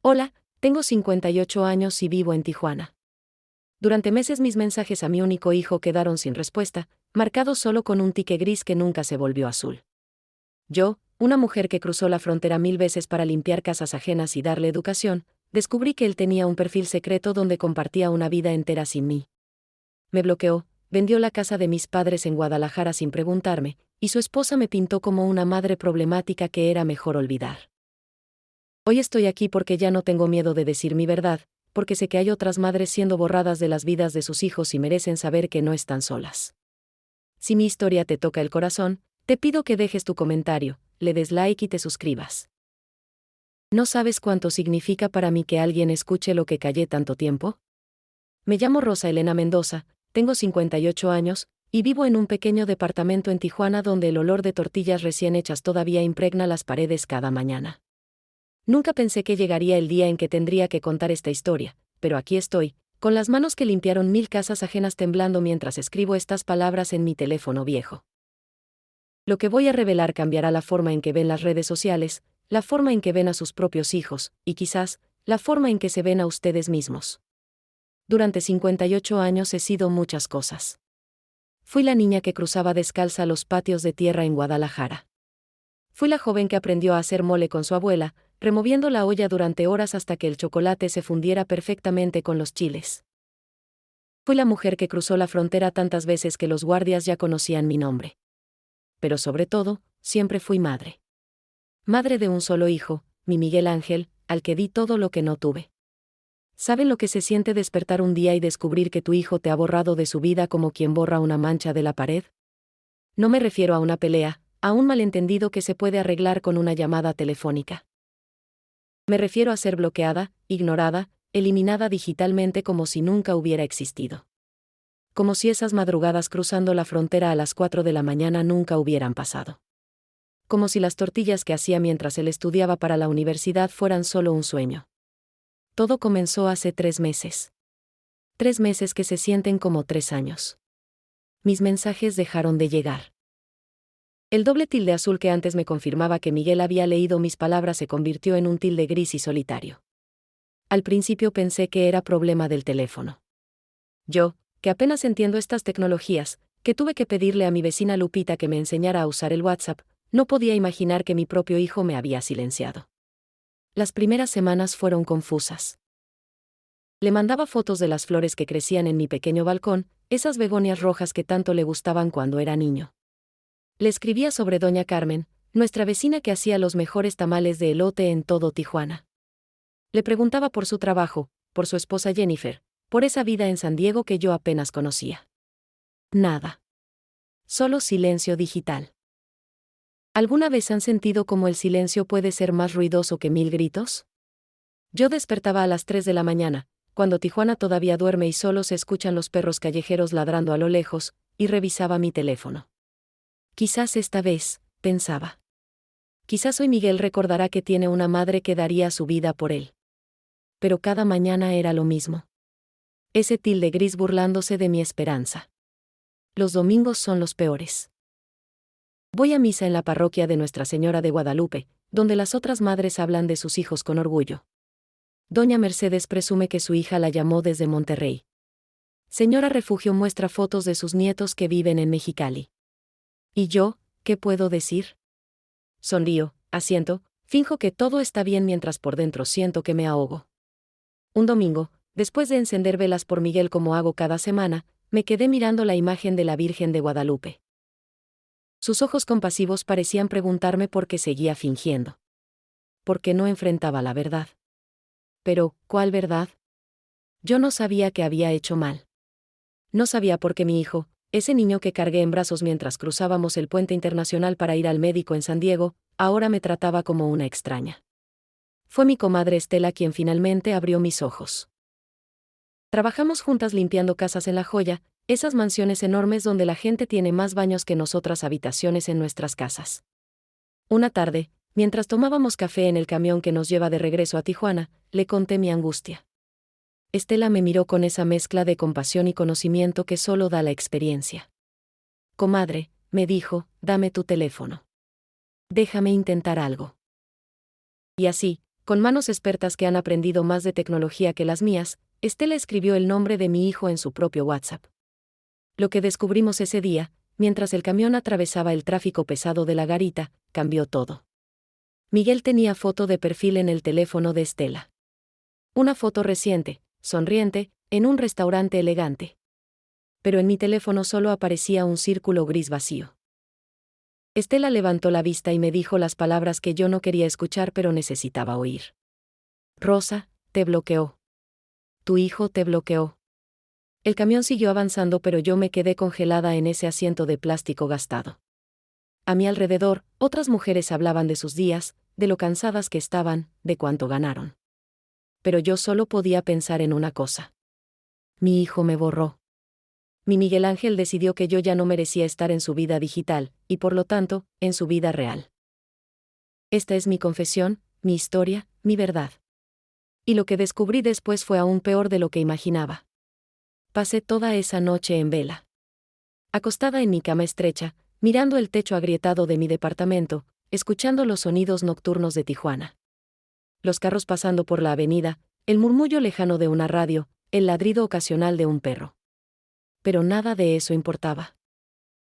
Hola, tengo 58 años y vivo en Tijuana. Durante meses mis mensajes a mi único hijo quedaron sin respuesta, marcados solo con un tique gris que nunca se volvió azul. Yo, una mujer que cruzó la frontera 1000 veces para limpiar casas ajenas y darle educación, descubrí que él tenía un perfil secreto donde compartía una vida entera sin mí. Me bloqueó, vendió la casa de mis padres en Guadalajara sin preguntarme, y su esposa me pintó como una madre problemática que era mejor olvidar. Hoy estoy aquí porque ya no tengo miedo de decir mi verdad, porque sé que hay otras madres siendo borradas de las vidas de sus hijos y merecen saber que no están solas. Si mi historia te toca el corazón, te pido que dejes tu comentario, le des like y te suscribas. ¿No sabes cuánto significa para mí que alguien escuche lo que callé tanto tiempo? Me llamo Rosa Elena Mendoza, tengo 58 años, y vivo en un pequeño departamento en Tijuana donde el olor de tortillas recién hechas todavía impregna las paredes cada mañana. Nunca pensé que llegaría el día en que tendría que contar esta historia, pero aquí estoy, con las manos que limpiaron 1000 casas ajenas temblando mientras escribo estas palabras en mi teléfono viejo. Lo que voy a revelar cambiará la forma en que ven las redes sociales, la forma en que ven a sus propios hijos, y quizás, la forma en que se ven a ustedes mismos. Durante 58 años he sido muchas cosas. Fui la niña que cruzaba descalza los patios de tierra en Guadalajara. Fui la joven que aprendió a hacer mole con su abuela, removiendo la olla durante horas hasta que el chocolate se fundiera perfectamente con los chiles. Fui la mujer que cruzó la frontera tantas veces que los guardias ya conocían mi nombre. Pero sobre todo, siempre fui madre. Madre de un solo hijo, mi Miguel Ángel, al que di todo lo que no tuve. ¿Saben lo que se siente despertar un día y descubrir que tu hijo te ha borrado de su vida como quien borra una mancha de la pared? No me refiero a una pelea, a un malentendido que se puede arreglar con una llamada telefónica. Me refiero a ser bloqueada, ignorada, eliminada digitalmente como si nunca hubiera existido. Como si esas madrugadas cruzando la frontera a las 4 de la mañana nunca hubieran pasado. Como si las tortillas que hacía mientras él estudiaba para la universidad fueran solo un sueño. Todo comenzó hace 3 meses. 3 meses que se sienten como 3 años. Mis mensajes dejaron de llegar. El doble tilde azul que antes me confirmaba que Miguel había leído mis palabras se convirtió en un tilde gris y solitario. Al principio pensé que era problema del teléfono. Yo, que apenas entiendo estas tecnologías, que tuve que pedirle a mi vecina Lupita que me enseñara a usar el WhatsApp, no podía imaginar que mi propio hijo me había silenciado. Las primeras semanas fueron confusas. Le mandaba fotos de las flores que crecían en mi pequeño balcón, esas begonias rojas que tanto le gustaban cuando era niño. Le escribía sobre doña Carmen, nuestra vecina que hacía los mejores tamales de elote en todo Tijuana. Le preguntaba por su trabajo, por su esposa Jennifer, por esa vida en San Diego que yo apenas conocía. Nada. Solo silencio digital. ¿Alguna vez han sentido cómo el silencio puede ser más ruidoso que 1000 gritos? Yo despertaba a las 3 de la mañana, cuando Tijuana todavía duerme y solo se escuchan los perros callejeros ladrando a lo lejos, y revisaba mi teléfono. Quizás esta vez, pensaba. Quizás hoy Miguel recordará que tiene una madre que daría su vida por él. Pero cada mañana era lo mismo. Ese tilde gris burlándose de mi esperanza. Los domingos son los peores. Voy a misa en la parroquia de Nuestra Señora de Guadalupe, donde las otras madres hablan de sus hijos con orgullo. Doña Mercedes presume que su hija la llamó desde Monterrey. Señora Refugio muestra fotos de sus nietos que viven en Mexicali. ¿Y yo, qué puedo decir? Sonrío, asiento, finjo que todo está bien mientras por dentro siento que me ahogo. Un domingo, después de encender velas por Miguel como hago cada semana, me quedé mirando la imagen de la Virgen de Guadalupe. Sus ojos compasivos parecían preguntarme por qué seguía fingiendo. ¿Por qué no enfrentaba la verdad? Pero, ¿cuál verdad? Yo no sabía que había hecho mal. No sabía por qué mi hijo, ese niño que cargué en brazos mientras cruzábamos el puente internacional para ir al médico en San Diego, ahora me trataba como una extraña. Fue mi comadre Estela quien finalmente abrió mis ojos. Trabajamos juntas limpiando casas en La Joya, esas mansiones enormes donde la gente tiene más baños que nosotras habitaciones en nuestras casas. Una tarde, mientras tomábamos café en el camión que nos lleva de regreso a Tijuana, le conté mi angustia. Estela me miró con esa mezcla de compasión y conocimiento que solo da la experiencia. Comadre, me dijo, dame tu teléfono. Déjame intentar algo. Y así, Con manos expertas que han aprendido más de tecnología que las mías, Estela escribió el nombre de mi hijo en su propio WhatsApp. Lo que descubrimos ese día, mientras el camión atravesaba el tráfico pesado de la garita, cambió todo. Miguel tenía foto de perfil en el teléfono de Estela. Una foto reciente, sonriente, en un restaurante elegante. Pero en mi teléfono solo aparecía un círculo gris vacío. Estela levantó la vista y me dijo las palabras que yo no quería escuchar pero necesitaba oír. Rosa, te bloqueó. Tu hijo te bloqueó. El camión siguió avanzando pero yo me quedé congelada en ese asiento de plástico gastado. A mi alrededor, otras mujeres hablaban de sus días, de lo cansadas que estaban, de cuánto ganaron. Pero yo solo podía pensar en una cosa. Mi hijo me borró. Mi Miguel Ángel decidió que yo ya no merecía estar en su vida digital, y por lo tanto, en su vida real. Esta es mi confesión, mi historia, mi verdad. Y lo que descubrí después fue aún peor de lo que imaginaba. Pasé toda esa noche en vela. Acostada en mi cama estrecha, mirando el techo agrietado de mi departamento, escuchando los sonidos nocturnos de Tijuana. Los carros pasando por la avenida, el murmullo lejano de una radio, el ladrido ocasional de un perro. Pero nada de eso importaba.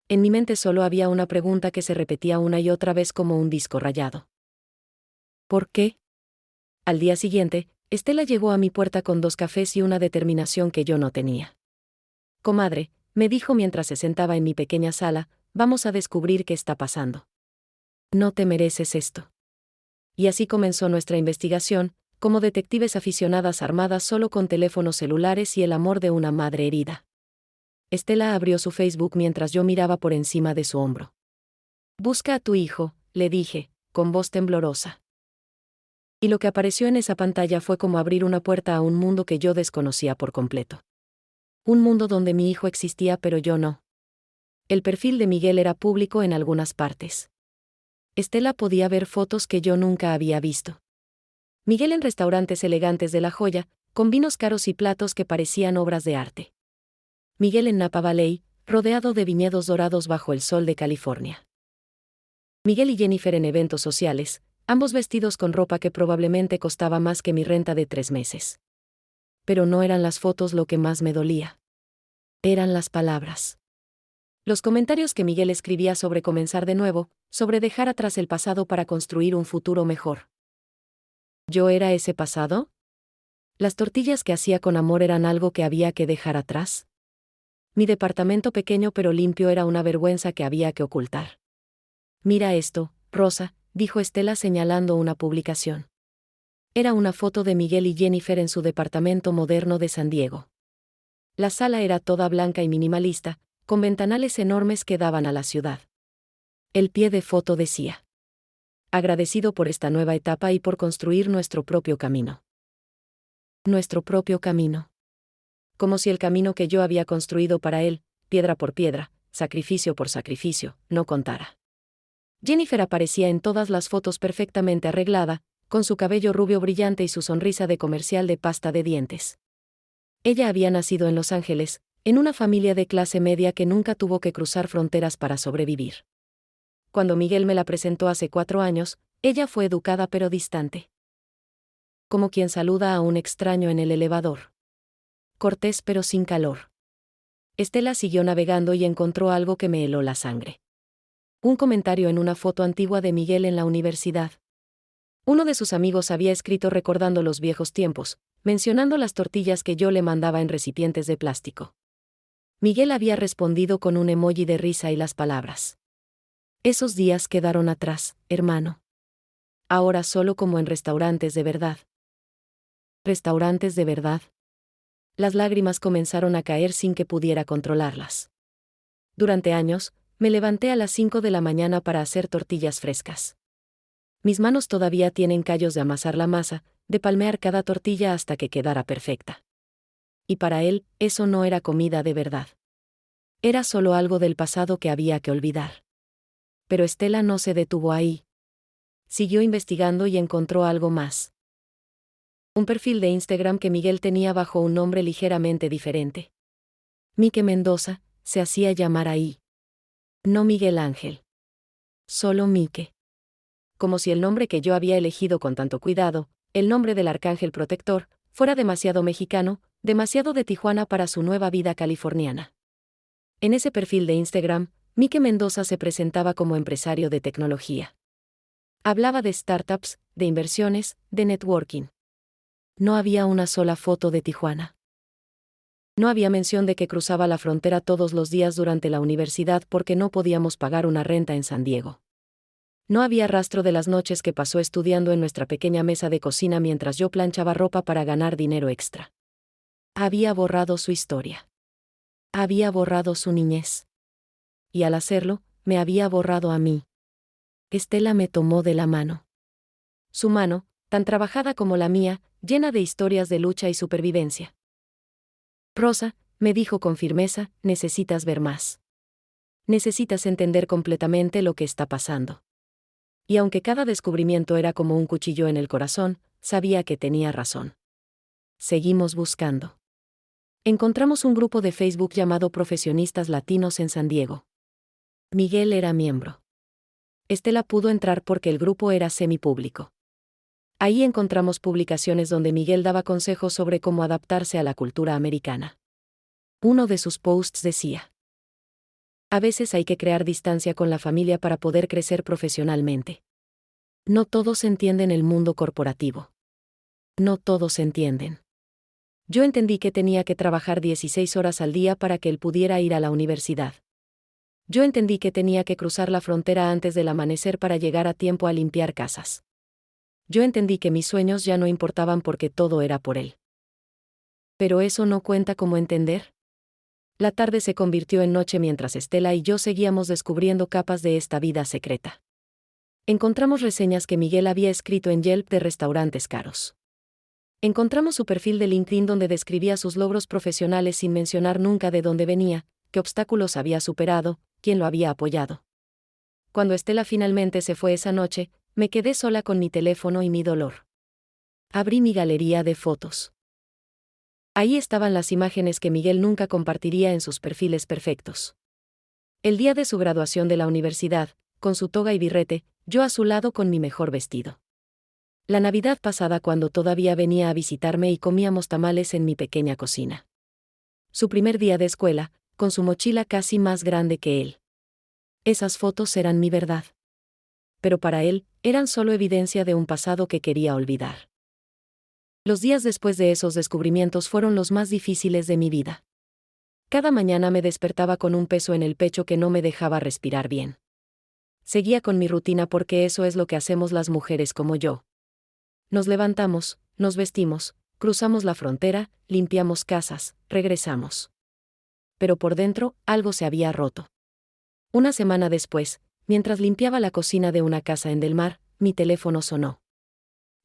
En mi mente solo había una pregunta que se repetía una y otra vez como un disco rayado. ¿Por qué? Al día siguiente, Estela llegó a mi puerta con 2 cafés y una determinación que yo no tenía. Comadre, me dijo mientras se sentaba en mi pequeña sala, vamos a descubrir qué está pasando. No te mereces esto. Y así comenzó nuestra investigación, como detectives aficionadas armadas solo con teléfonos celulares y el amor de una madre herida. Estela abrió su Facebook mientras yo miraba por encima de su hombro. Busca a tu hijo, le dije, con voz temblorosa. Y lo que apareció en esa pantalla fue como abrir una puerta a un mundo que yo desconocía por completo. Un mundo donde mi hijo existía pero yo no. El perfil de Miguel era público en algunas partes. Estela podía ver fotos que yo nunca había visto. Miguel en restaurantes elegantes de La Joya, con vinos caros y platos que parecían obras de arte. Miguel en Napa Valley, rodeado de viñedos dorados bajo el sol de California. Miguel y Jennifer en eventos sociales, ambos vestidos con ropa que probablemente costaba más que mi renta de 3 meses. Pero no eran las fotos lo que más me dolía. Eran las palabras. Los comentarios que Miguel escribía sobre comenzar de nuevo, sobre dejar atrás el pasado para construir un futuro mejor. ¿Yo era ese pasado? ¿Las tortillas que hacía con amor eran algo que había que dejar atrás? Mi departamento pequeño pero limpio era una vergüenza que había que ocultar. Mira esto, Rosa, dijo Estela señalando una publicación. Era una foto de Miguel y Jennifer en su departamento moderno de San Diego. La sala era toda blanca y minimalista, con ventanales enormes que daban a la ciudad. El pie de foto decía: agradecido por esta nueva etapa y por construir nuestro propio camino. Nuestro propio camino. Como si el camino que yo había construido para él, piedra por piedra, sacrificio por sacrificio, no contara. Jennifer aparecía en todas las fotos perfectamente arreglada, con su cabello rubio brillante y su sonrisa de comercial de pasta de dientes. Ella había nacido en Los Ángeles, en una familia de clase media que nunca tuvo que cruzar fronteras para sobrevivir. Cuando Miguel me la presentó hace 4 años, ella fue educada pero distante. Como quien saluda a un extraño en el elevador. Cortés pero sin calor. Estela siguió navegando y encontró algo que me heló la sangre. Un comentario en una foto antigua de Miguel en la universidad. Uno de sus amigos había escrito recordando los viejos tiempos, mencionando las tortillas que yo le mandaba en recipientes de plástico. Miguel había respondido con un emoji de risa y las palabras: esos días quedaron atrás, hermano. Ahora solo como en restaurantes de verdad. ¿Restaurantes de verdad? Las lágrimas comenzaron a caer sin que pudiera controlarlas. Durante años, me levanté a las 5 de la mañana para hacer tortillas frescas. Mis manos todavía tienen callos de amasar la masa, de palmear cada tortilla hasta que quedara perfecta. Y para él, eso no era comida de verdad. Era solo algo del pasado que había que olvidar. Pero Estela no se detuvo ahí. Siguió investigando y encontró algo más. Un perfil de Instagram que Miguel tenía bajo un nombre ligeramente diferente. Mike Mendoza, se hacía llamar ahí. No Miguel Ángel. Solo Mike. Como si el nombre que yo había elegido con tanto cuidado, el nombre del arcángel protector, fuera demasiado mexicano, demasiado de Tijuana para su nueva vida californiana. En ese perfil de Instagram, Mike Mendoza se presentaba como empresario de tecnología. Hablaba de startups, de inversiones, de networking. No había una sola foto de Tijuana. No había mención de que cruzaba la frontera todos los días durante la universidad porque no podíamos pagar una renta en San Diego. No había rastro de las noches que pasó estudiando en nuestra pequeña mesa de cocina mientras yo planchaba ropa para ganar dinero extra. Había borrado su historia. Había borrado su niñez. Y al hacerlo, me había borrado a mí. Estela me tomó de la mano. Su mano, tan trabajada como la mía, llena de historias de lucha y supervivencia. Rosa, me dijo con firmeza, necesitas ver más. Necesitas entender completamente lo que está pasando. Y aunque cada descubrimiento era como un cuchillo en el corazón, sabía que tenía razón. Seguimos buscando. Encontramos un grupo de Facebook llamado Profesionistas Latinos en San Diego. Miguel era miembro. Estela pudo entrar porque el grupo era semipúblico. Ahí encontramos publicaciones donde Miguel daba consejos sobre cómo adaptarse a la cultura americana. Uno de sus posts decía: a veces hay que crear distancia con la familia para poder crecer profesionalmente. No todos entienden el mundo corporativo. No todos entienden. Yo entendí que tenía que trabajar 16 horas al día para que él pudiera ir a la universidad. Yo entendí que tenía que cruzar la frontera antes del amanecer para llegar a tiempo a limpiar casas. Yo entendí que mis sueños ya no importaban porque todo era por él. ¿Pero eso no cuenta como entender? La tarde se convirtió en noche mientras Estela y yo seguíamos descubriendo capas de esta vida secreta. Encontramos reseñas que Miguel había escrito en Yelp de restaurantes caros. Encontramos su perfil de LinkedIn donde describía sus logros profesionales sin mencionar nunca de dónde venía, qué obstáculos había superado, quién lo había apoyado. Cuando Estela finalmente se fue esa noche, me quedé sola con mi teléfono y mi dolor. Abrí mi galería de fotos. Ahí estaban las imágenes que Miguel nunca compartiría en sus perfiles perfectos. El día de su graduación de la universidad, con su toga y birrete, yo a su lado con mi mejor vestido. La Navidad pasada cuando todavía venía a visitarme y comíamos tamales en mi pequeña cocina. Su primer día de escuela, con su mochila casi más grande que él. Esas fotos eran mi verdad. Pero para él, eran solo evidencia de un pasado que quería olvidar. Los días después de esos descubrimientos fueron los más difíciles de mi vida. Cada mañana me despertaba con un peso en el pecho que no me dejaba respirar bien. Seguía con mi rutina porque eso es lo que hacemos las mujeres como yo. Nos levantamos, nos vestimos, cruzamos la frontera, limpiamos casas, regresamos. Pero por dentro, algo se había roto. Una semana después, mientras limpiaba la cocina de una casa en Del Mar, mi teléfono sonó.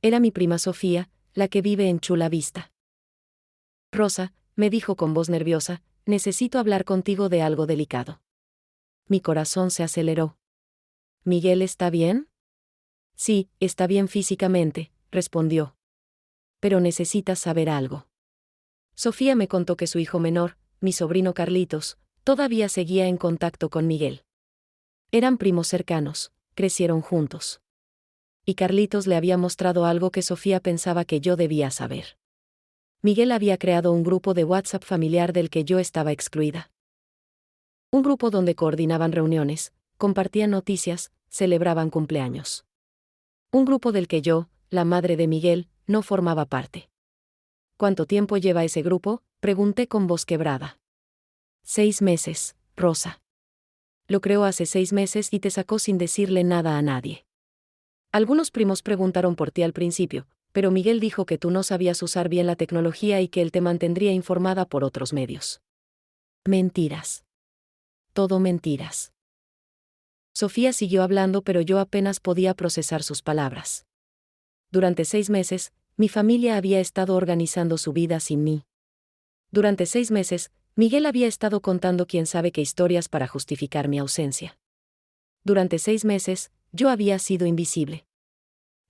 Era mi prima Sofía, la que vive en Chula Vista. Rosa, me dijo con voz nerviosa, necesito hablar contigo de algo delicado. Mi corazón se aceleró. ¿Miguel está bien? Sí, está bien físicamente, respondió. Pero necesitas saber algo. Sofía me contó que su hijo menor, mi sobrino Carlitos, todavía seguía en contacto con Miguel. Eran primos cercanos, crecieron juntos. Y Carlitos le había mostrado algo que Sofía pensaba que yo debía saber. Miguel había creado un grupo de WhatsApp familiar del que yo estaba excluida. Un grupo donde coordinaban reuniones, compartían noticias, celebraban cumpleaños. Un grupo del que yo, la madre de Miguel, no formaba parte. ¿Cuánto tiempo lleva ese grupo?, pregunté con voz quebrada. 6 meses, Rosa. Lo creó hace 6 meses y te sacó sin decirle nada a nadie. Algunos primos preguntaron por ti al principio, pero Miguel dijo que tú no sabías usar bien la tecnología y que él te mantendría informada por otros medios. Mentiras. Todo mentiras. Sofía siguió hablando, pero yo apenas podía procesar sus palabras. Durante 6 meses, mi familia había estado organizando su vida sin mí. Durante 6 meses, Miguel había estado contando quién sabe qué historias para justificar mi ausencia. Durante 6 meses, yo había sido invisible.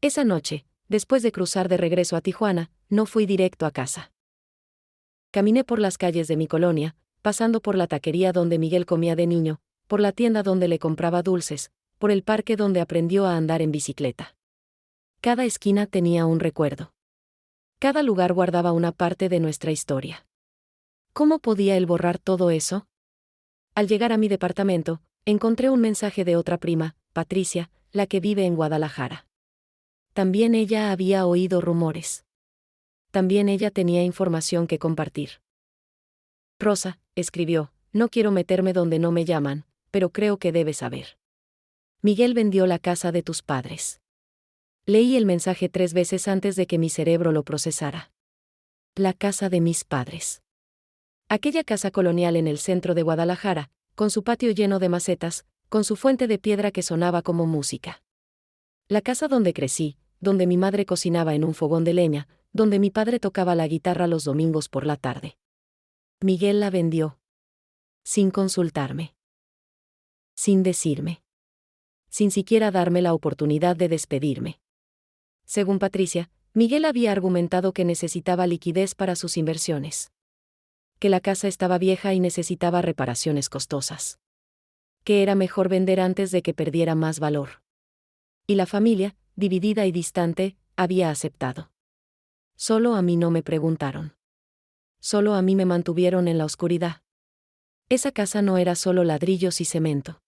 Esa noche, después de cruzar de regreso a Tijuana, no fui directo a casa. Caminé por las calles de mi colonia, pasando por la taquería donde Miguel comía de niño, por la tienda donde le compraba dulces, por el parque donde aprendió a andar en bicicleta. Cada esquina tenía un recuerdo. Cada lugar guardaba una parte de nuestra historia. ¿Cómo podía él borrar todo eso? Al llegar a mi departamento, encontré un mensaje de otra prima, Patricia, la que vive en Guadalajara. También ella había oído rumores. También ella tenía información que compartir. Rosa, escribió, no quiero meterme donde no me llaman, pero creo que debes saber. Miguel vendió la casa de tus padres. Leí el mensaje 3 veces antes de que mi cerebro lo procesara. La casa de mis padres. Aquella casa colonial en el centro de Guadalajara, con su patio lleno de macetas, con su fuente de piedra que sonaba como música. La casa donde crecí, donde mi madre cocinaba en un fogón de leña, donde mi padre tocaba la guitarra los domingos por la tarde. Miguel la vendió. Sin consultarme. Sin decirme. Sin siquiera darme la oportunidad de despedirme. Según Patricia, Miguel había argumentado que necesitaba liquidez para sus inversiones. Que la casa estaba vieja y necesitaba reparaciones costosas. Que era mejor vender antes de que perdiera más valor. Y la familia, dividida y distante, había aceptado. Solo a mí no me preguntaron. Solo a mí me mantuvieron en la oscuridad. Esa casa no era solo ladrillos y cemento.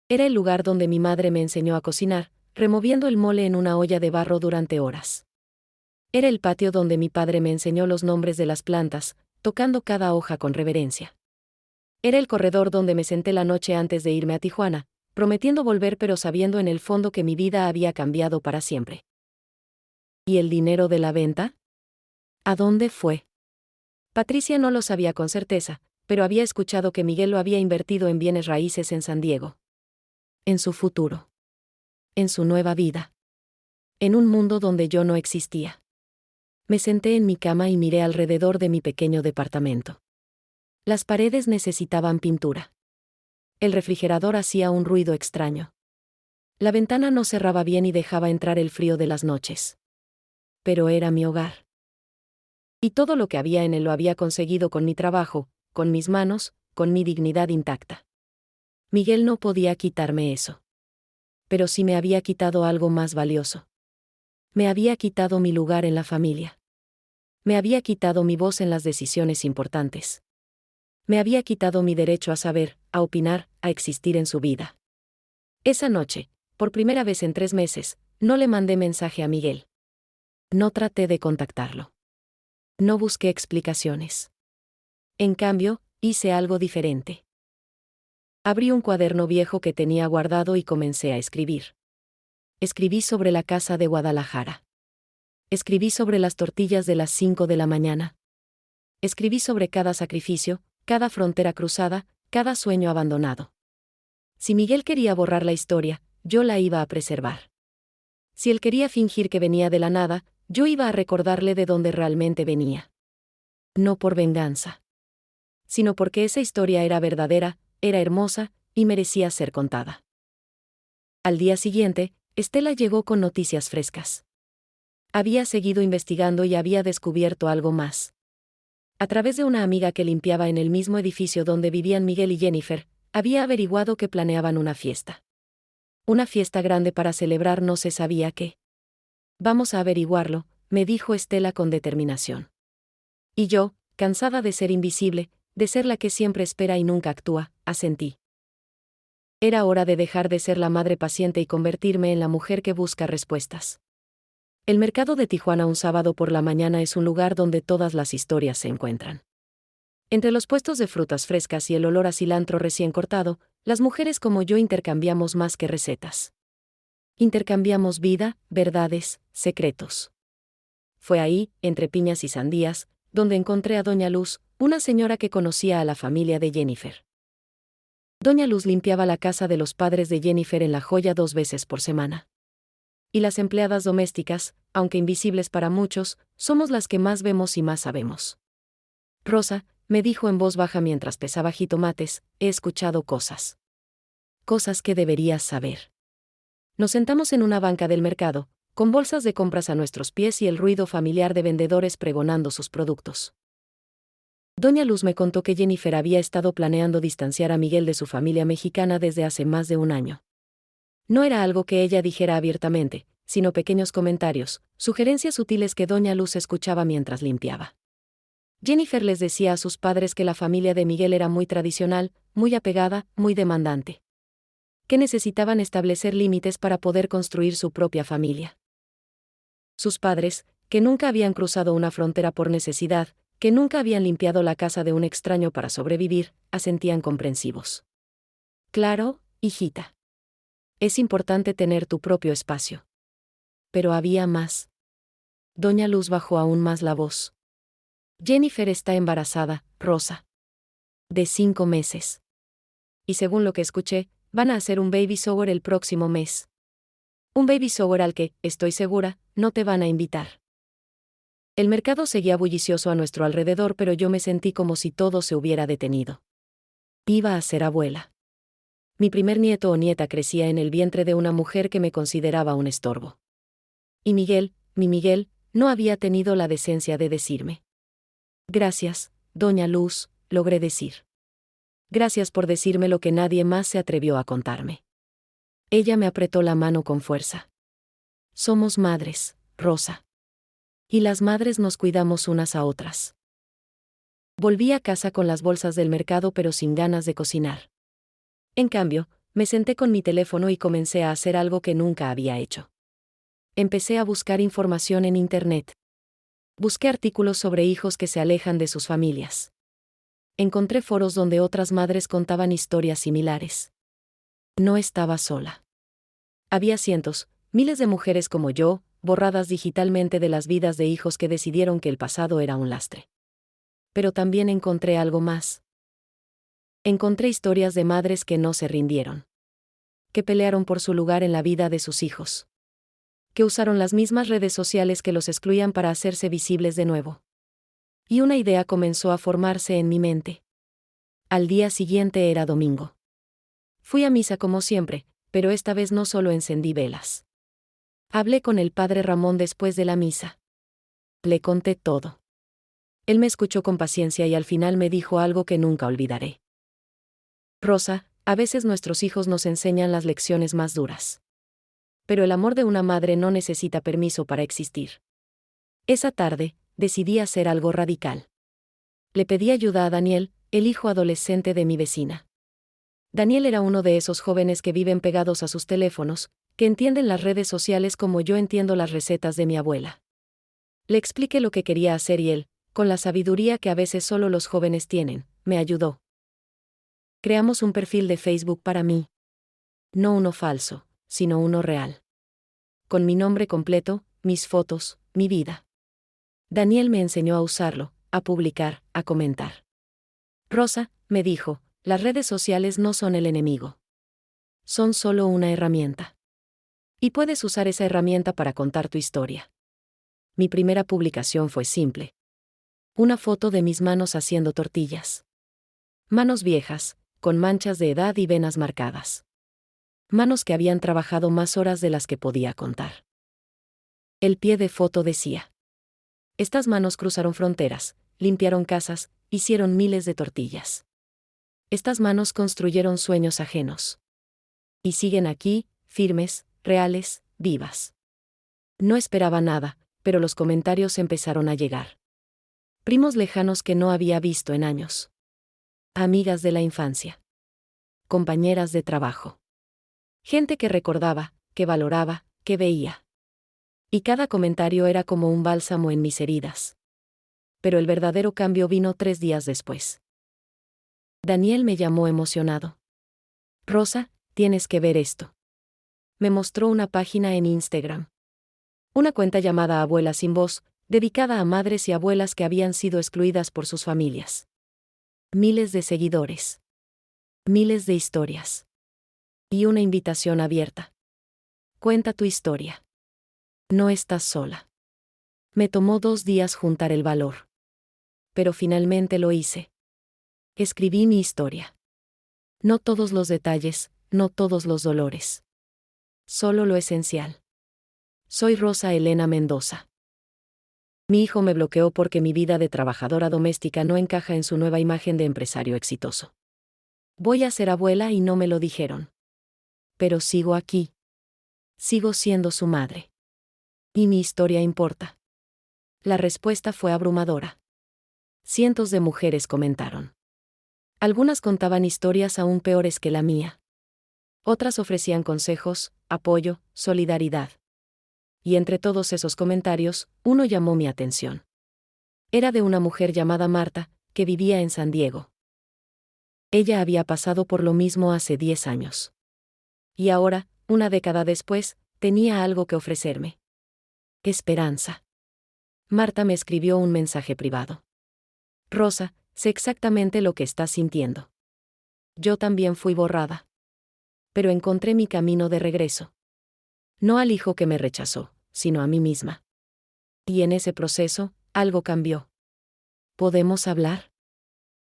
Era el lugar donde mi madre me enseñó a cocinar, removiendo el mole en una olla de barro durante horas. Era el patio donde mi padre me enseñó los nombres de las plantas, tocando cada hoja con reverencia. Era el corredor donde me senté la noche antes de irme a Tijuana, prometiendo volver pero sabiendo en el fondo que mi vida había cambiado para siempre. ¿Y el dinero de la venta? ¿A dónde fue? Patricia no lo sabía con certeza, pero había escuchado que Miguel lo había invertido en bienes raíces en San Diego. En su futuro. En su nueva vida. En un mundo donde yo no existía. Me senté en mi cama y miré alrededor de mi pequeño departamento. Las paredes necesitaban pintura. El refrigerador hacía un ruido extraño. La ventana no cerraba bien y dejaba entrar el frío de las noches. Pero era mi hogar. Y todo lo que había en él lo había conseguido con mi trabajo, con mis manos, con mi dignidad intacta. Miguel no podía quitarme eso. Pero sí me había quitado algo más valioso. Me había quitado mi lugar en la familia. Me había quitado mi voz en las decisiones importantes. Me había quitado mi derecho a saber, a opinar, a existir en su vida. Esa noche, por primera vez en 3 meses, no le mandé mensaje a Miguel. No traté de contactarlo. No busqué explicaciones. En cambio, hice algo diferente. Abrí un cuaderno viejo que tenía guardado y comencé a escribir. Escribí sobre la casa de Guadalajara. Escribí sobre las tortillas de las 5 de la mañana. Escribí sobre cada sacrificio, cada frontera cruzada, cada sueño abandonado. Si Miguel quería borrar la historia, yo la iba a preservar. Si él quería fingir que venía de la nada, yo iba a recordarle de dónde realmente venía. No por venganza. Sino porque esa historia era verdadera, era hermosa, y merecía ser contada. Al día siguiente, Estela llegó con noticias frescas. Había seguido investigando y había descubierto algo más. A través de una amiga que limpiaba en el mismo edificio donde vivían Miguel y Jennifer, había averiguado que planeaban una fiesta. Una fiesta grande para celebrar no se sabía qué. Vamos a averiguarlo, me dijo Estela con determinación. Y yo, cansada de ser invisible, de ser la que siempre espera y nunca actúa, asentí. Era hora de dejar de ser la madre paciente y convertirme en la mujer que busca respuestas. El mercado de Tijuana un sábado por la mañana es un lugar donde todas las historias se encuentran. Entre los puestos de frutas frescas y el olor a cilantro recién cortado, las mujeres como yo intercambiamos más que recetas. Intercambiamos vida, verdades, secretos. Fue ahí, entre piñas y sandías, donde encontré a Doña Luz, una señora que conocía a la familia de Jennifer. Doña Luz limpiaba la casa de los padres de Jennifer en La Joya 2 veces por semana. Y las empleadas domésticas, aunque invisibles para muchos, somos las que más vemos y más sabemos. Rosa, me dijo en voz baja mientras pesaba jitomates, he escuchado cosas. Cosas que deberías saber. Nos sentamos en una banca del mercado, con bolsas de compras a nuestros pies y el ruido familiar de vendedores pregonando sus productos. Doña Luz me contó que Jennifer había estado planeando distanciar a Miguel de su familia mexicana desde hace más de un año. No era algo que ella dijera abiertamente, sino pequeños comentarios, sugerencias sutiles que doña Luz escuchaba mientras limpiaba. Jennifer les decía a sus padres que la familia de Miguel era muy tradicional, muy apegada, muy demandante. Que necesitaban establecer límites para poder construir su propia familia. Sus padres, que nunca habían cruzado una frontera por necesidad, que nunca habían limpiado la casa de un extraño para sobrevivir, asentían comprensivos. Claro, hijita. Es importante tener tu propio espacio. Pero había más. Doña Luz bajó aún más la voz. Jennifer está embarazada, Rosa. De 5 meses. Y según lo que escuché, van a hacer un baby shower el próximo mes. Un baby shower al que, estoy segura, no te van a invitar. El mercado seguía bullicioso a nuestro alrededor, pero yo me sentí como si todo se hubiera detenido. Iba a ser abuela. Mi primer nieto o nieta crecía en el vientre de una mujer que me consideraba un estorbo. Y Miguel, mi Miguel, no había tenido la decencia de decirme. Gracias, doña Luz, logré decir. Gracias por decirme lo que nadie más se atrevió a contarme. Ella me apretó la mano con fuerza. Somos madres, Rosa. Y las madres nos cuidamos unas a otras. Volví a casa con las bolsas del mercado pero sin ganas de cocinar. En cambio, me senté con mi teléfono y comencé a hacer algo que nunca había hecho. Empecé a buscar información en Internet. Busqué artículos sobre hijos que se alejan de sus familias. Encontré foros donde otras madres contaban historias similares. No estaba sola. Había cientos, miles de mujeres como yo, borradas digitalmente de las vidas de hijos que decidieron que el pasado era un lastre. Pero también encontré algo más. Encontré historias de madres que no se rindieron. Que pelearon por su lugar en la vida de sus hijos. Que usaron las mismas redes sociales que los excluían para hacerse visibles de nuevo. Y una idea comenzó a formarse en mi mente. Al día siguiente era domingo. Fui a misa como siempre, pero esta vez no solo encendí velas. Hablé con el padre Ramón después de la misa. Le conté todo. Él me escuchó con paciencia y al final me dijo algo que nunca olvidaré. Rosa, a veces nuestros hijos nos enseñan las lecciones más duras. Pero el amor de una madre no necesita permiso para existir. Esa tarde, decidí hacer algo radical. Le pedí ayuda a Daniel, el hijo adolescente de mi vecina. Daniel era uno de esos jóvenes que viven pegados a sus teléfonos, que entienden las redes sociales como yo entiendo las recetas de mi abuela. Le expliqué lo que quería hacer y él, con la sabiduría que a veces solo los jóvenes tienen, me ayudó. Creamos un perfil de Facebook para mí. No uno falso, sino uno real. Con mi nombre completo, mis fotos, mi vida. Daniel me enseñó a usarlo, a publicar, a comentar. Rosa, me dijo, las redes sociales no son el enemigo. Son solo una herramienta. Y puedes usar esa herramienta para contar tu historia. Mi primera publicación fue simple. Una foto de mis manos haciendo tortillas. Manos viejas, con manchas de edad y venas marcadas. Manos que habían trabajado más horas de las que podía contar. El pie de foto decía: estas manos cruzaron fronteras, limpiaron casas, hicieron miles de tortillas. Estas manos construyeron sueños ajenos. Y siguen aquí, firmes, reales, vivas. No esperaba nada, pero los comentarios empezaron a llegar. Primos lejanos que no había visto en años. Amigas de la infancia. Compañeras de trabajo. Gente que recordaba, que valoraba, que veía. Y cada comentario era como un bálsamo en mis heridas. Pero el verdadero cambio vino 3 días después. Daniel me llamó emocionado. Rosa, tienes que ver esto. Me mostró una página en Instagram. Una cuenta llamada Abuela sin Voz, dedicada a madres y abuelas que habían sido excluidas por sus familias. Miles de seguidores. Miles de historias. Y una invitación abierta. Cuenta tu historia. No estás sola. Me tomó 2 días juntar el valor. Pero finalmente lo hice. Escribí mi historia. No todos los detalles, no todos los dolores. Solo lo esencial. Soy Rosa Elena Mendoza. Mi hijo me bloqueó porque mi vida de trabajadora doméstica no encaja en su nueva imagen de empresario exitoso. Voy a ser abuela y no me lo dijeron. Pero sigo aquí. Sigo siendo su madre. ¿Y mi historia importa? La respuesta fue abrumadora. Cientos de mujeres comentaron. Algunas contaban historias aún peores que la mía. Otras ofrecían consejos, apoyo, solidaridad. Y entre todos esos comentarios, uno llamó mi atención. Era de una mujer llamada Marta, que vivía en San Diego. Ella había pasado por lo mismo hace 10 años. Y ahora, una década después, tenía algo que ofrecerme. Esperanza. Marta me escribió un mensaje privado. Rosa, sé exactamente lo que estás sintiendo. Yo también fui borrada. Pero encontré mi camino de regreso. No al hijo que me rechazó, sino a mí misma. Y en ese proceso, algo cambió. ¿Podemos hablar?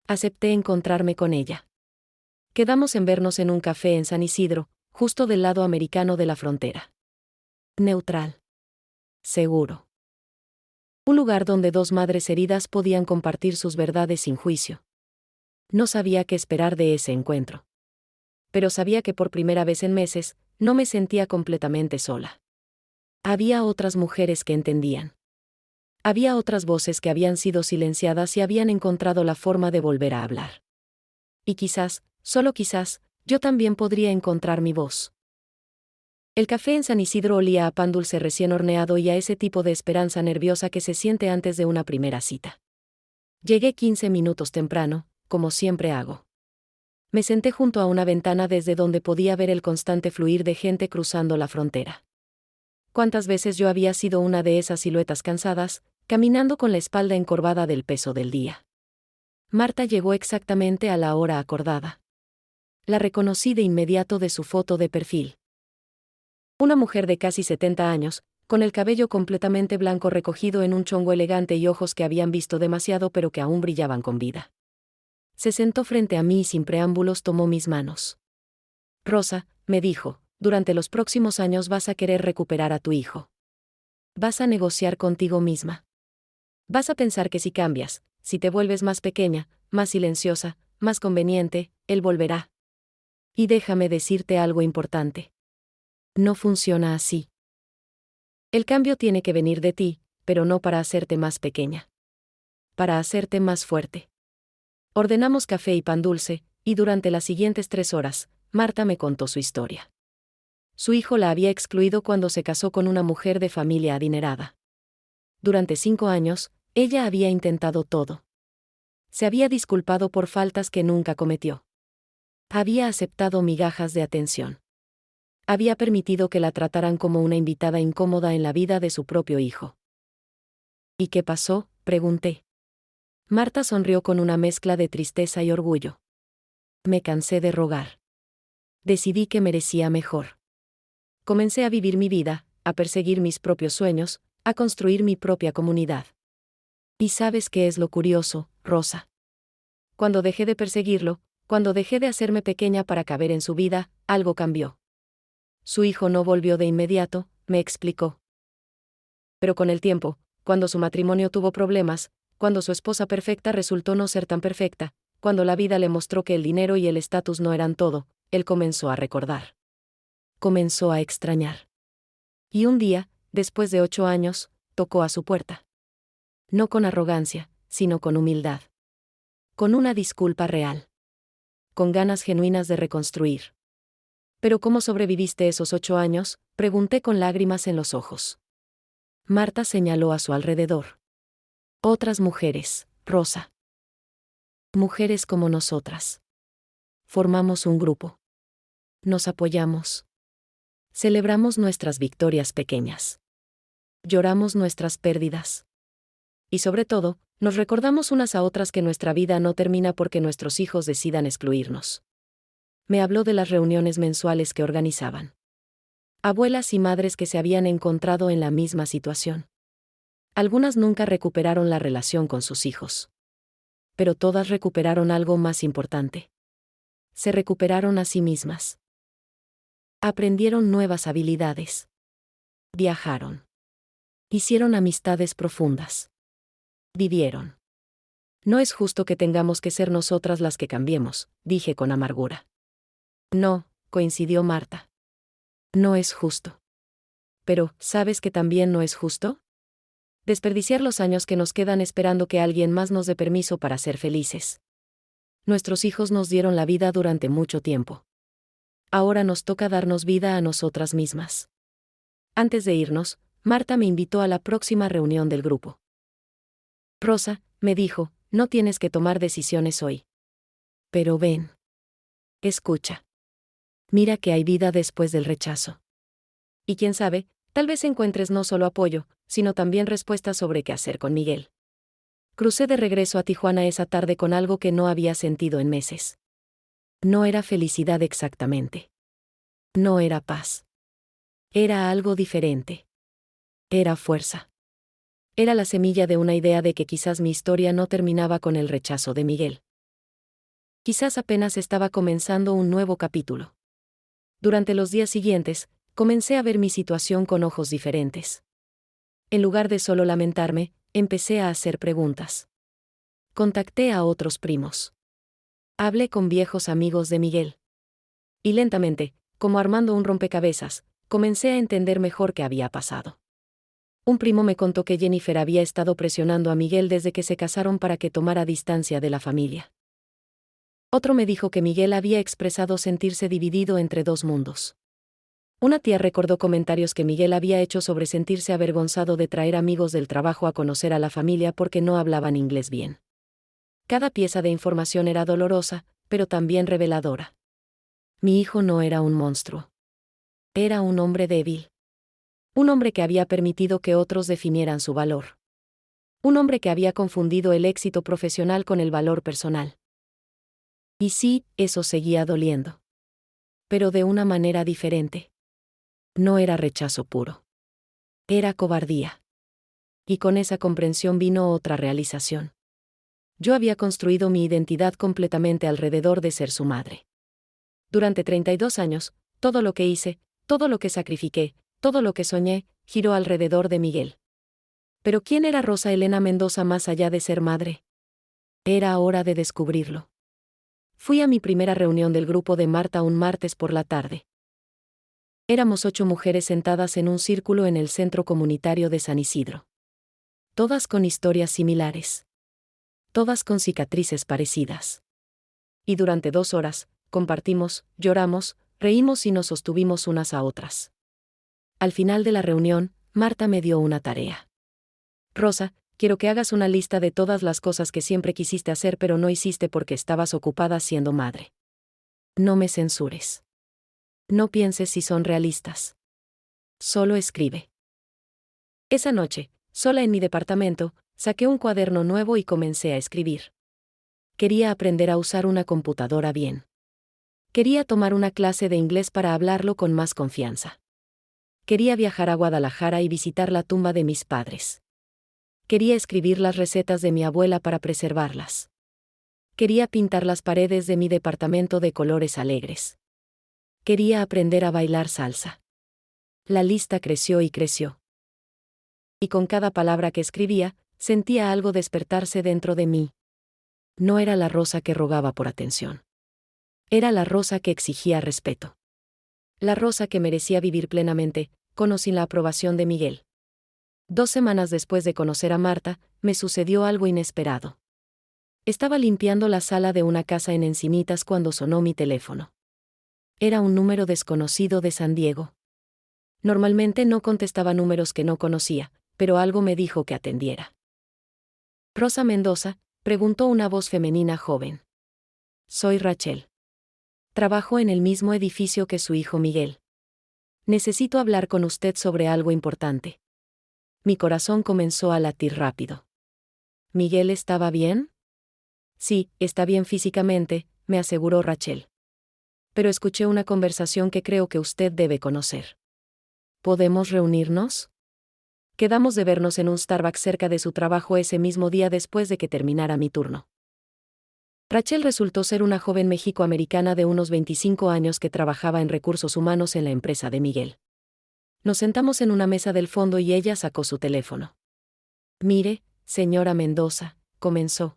Acepté encontrarme con ella. Quedamos en vernos en un café en San Isidro, justo del lado americano de la frontera. Neutral. Seguro. Un lugar donde dos madres heridas podían compartir sus verdades sin juicio. No sabía qué esperar de ese encuentro. Pero sabía que por primera vez en meses, no me sentía completamente sola. Había otras mujeres que entendían. Había otras voces que habían sido silenciadas y habían encontrado la forma de volver a hablar. Y quizás, solo quizás, yo también podría encontrar mi voz. El café en San Isidro olía a pan dulce recién horneado y a ese tipo de esperanza nerviosa que se siente antes de una primera cita. Llegué 15 minutos temprano, como siempre hago. Me senté junto a una ventana desde donde podía ver el constante fluir de gente cruzando la frontera. ¿Cuántas veces yo había sido una de esas siluetas cansadas, caminando con la espalda encorvada del peso del día? Marta llegó exactamente a la hora acordada. La reconocí de inmediato de su foto de perfil. Una mujer de casi 70 años, con el cabello completamente blanco recogido en un chongo elegante y ojos que habían visto demasiado pero que aún brillaban con vida. Se sentó frente a mí y sin preámbulos tomó mis manos. Rosa, me dijo, durante los próximos años vas a querer recuperar a tu hijo. Vas a negociar contigo misma. Vas a pensar que si cambias, si te vuelves más pequeña, más silenciosa, más conveniente, él volverá. Y déjame decirte algo importante. No funciona así. El cambio tiene que venir de ti, pero no para hacerte más pequeña. Para hacerte más fuerte. Ordenamos café y pan dulce, y durante las siguientes 3 horas, Marta me contó su historia. Su hijo la había excluido cuando se casó con una mujer de familia adinerada. Durante 5 años, ella había intentado todo. Se había disculpado por faltas que nunca cometió. Había aceptado migajas de atención. Había permitido que la trataran como una invitada incómoda en la vida de su propio hijo. ¿Y qué pasó?, pregunté. Marta sonrió con una mezcla de tristeza y orgullo. Me cansé de rogar. Decidí que merecía mejor. Comencé a vivir mi vida, a perseguir mis propios sueños, a construir mi propia comunidad. ¿Y sabes qué es lo curioso, Rosa? Cuando dejé de perseguirlo, cuando dejé de hacerme pequeña para caber en su vida, algo cambió. Su hijo no volvió de inmediato, me explicó. Pero con el tiempo, cuando su matrimonio tuvo problemas, cuando su esposa perfecta resultó no ser tan perfecta, cuando la vida le mostró que el dinero y el estatus no eran todo, él comenzó a recordar. Comenzó a extrañar. Y un día, después de 8 años, tocó a su puerta. No con arrogancia, sino con humildad. Con una disculpa real. Con ganas genuinas de reconstruir. ¿Pero cómo sobreviviste esos 8 años?, pregunté con lágrimas en los ojos. Marta señaló a su alrededor. Otras mujeres, Rosa. Mujeres como nosotras. Formamos un grupo. Nos apoyamos. Celebramos nuestras victorias pequeñas. Lloramos nuestras pérdidas. Y sobre todo, nos recordamos unas a otras que nuestra vida no termina porque nuestros hijos decidan excluirnos. Me habló de las reuniones mensuales que organizaban. Abuelas y madres que se habían encontrado en la misma situación. Algunas nunca recuperaron la relación con sus hijos. Pero todas recuperaron algo más importante. Se recuperaron a sí mismas. Aprendieron nuevas habilidades. Viajaron. Hicieron amistades profundas. Vivieron. No es justo que tengamos que ser nosotras las que cambiemos, dije con amargura. No, coincidió Marta. No es justo. Pero, ¿sabes que también no es justo? Desperdiciar los años que nos quedan esperando que alguien más nos dé permiso para ser felices. Nuestros hijos nos dieron la vida durante mucho tiempo. Ahora nos toca darnos vida a nosotras mismas. Antes de irnos, Marta me invitó a la próxima reunión del grupo. Rosa, me dijo, no tienes que tomar decisiones hoy. Pero ven. Escucha. Mira que hay vida después del rechazo. Y quién sabe, tal vez encuentres no solo apoyo, sino también respuestas sobre qué hacer con Miguel. Crucé de regreso a Tijuana esa tarde con algo que no había sentido en meses. No era felicidad exactamente. No era paz. Era algo diferente. Era fuerza. Era la semilla de una idea de que quizás mi historia no terminaba con el rechazo de Miguel. Quizás apenas estaba comenzando un nuevo capítulo. Durante los días siguientes, comencé a ver mi situación con ojos diferentes. En lugar de solo lamentarme, empecé a hacer preguntas. Contacté a otros primos. Hablé con viejos amigos de Miguel. Y lentamente, como armando un rompecabezas, comencé a entender mejor qué había pasado. Un primo me contó que Jennifer había estado presionando a Miguel desde que se casaron para que tomara distancia de la familia. Otro me dijo que Miguel había expresado sentirse dividido entre dos mundos. Una tía recordó comentarios que Miguel había hecho sobre sentirse avergonzado de traer amigos del trabajo a conocer a la familia porque no hablaban inglés bien. Cada pieza de información era dolorosa, pero también reveladora. Mi hijo no era un monstruo. Era un hombre débil. Un hombre que había permitido que otros definieran su valor. Un hombre que había confundido el éxito profesional con el valor personal. Y sí, eso seguía doliendo. Pero de una manera diferente. No era rechazo puro. Era cobardía. Y con esa comprensión vino otra realización. Yo había construido mi identidad completamente alrededor de ser su madre. Durante 32 años, todo lo que hice, todo lo que sacrifiqué, todo lo que soñé, giró alrededor de Miguel. Pero ¿quién era Rosa Elena Mendoza más allá de ser madre? Era hora de descubrirlo. Fui a mi primera reunión del grupo de Marta un martes por la tarde. Éramos 8 mujeres sentadas en un círculo en el centro comunitario de San Isidro. Todas con historias similares. Todas con cicatrices parecidas. Y durante 2 horas, compartimos, lloramos, reímos y nos sostuvimos unas a otras. Al final de la reunión, Marta me dio una tarea. Rosa, quiero que hagas una lista de todas las cosas que siempre quisiste hacer pero no hiciste porque estabas ocupada siendo madre. No me censures. No pienses si son realistas. Solo escribe. Esa noche, sola en mi departamento, saqué un cuaderno nuevo y comencé a escribir. Quería aprender a usar una computadora bien. Quería tomar una clase de inglés para hablarlo con más confianza. Quería viajar a Guadalajara y visitar la tumba de mis padres. Quería escribir las recetas de mi abuela para preservarlas. Quería pintar las paredes de mi departamento de colores alegres. Quería aprender a bailar salsa. La lista creció y creció. Y con cada palabra que escribía, sentía algo despertarse dentro de mí. No era la Rosa que rogaba por atención. Era la Rosa que exigía respeto. La Rosa que merecía vivir plenamente, con o sin la aprobación de Miguel. 2 semanas después de conocer a Marta, me sucedió algo inesperado. Estaba limpiando la sala de una casa en Encinitas cuando sonó mi teléfono. Era un número desconocido de San Diego. Normalmente no contestaba números que no conocía, pero algo me dijo que atendiera. Rosa Mendoza, preguntó una voz femenina joven. Soy Rachel. Trabajo en el mismo edificio que su hijo Miguel. Necesito hablar con usted sobre algo importante. Mi corazón comenzó a latir rápido. ¿Miguel estaba bien? Sí, está bien físicamente, me aseguró Rachel. Pero escuché una conversación que creo que usted debe conocer. ¿Podemos reunirnos? Quedamos de vernos en un Starbucks cerca de su trabajo ese mismo día después de que terminara mi turno. Rachel resultó ser una joven mexicoamericana de unos 25 años que trabajaba en recursos humanos en la empresa de Miguel. Nos sentamos en una mesa del fondo y ella sacó su teléfono. Mire, señora Mendoza, comenzó.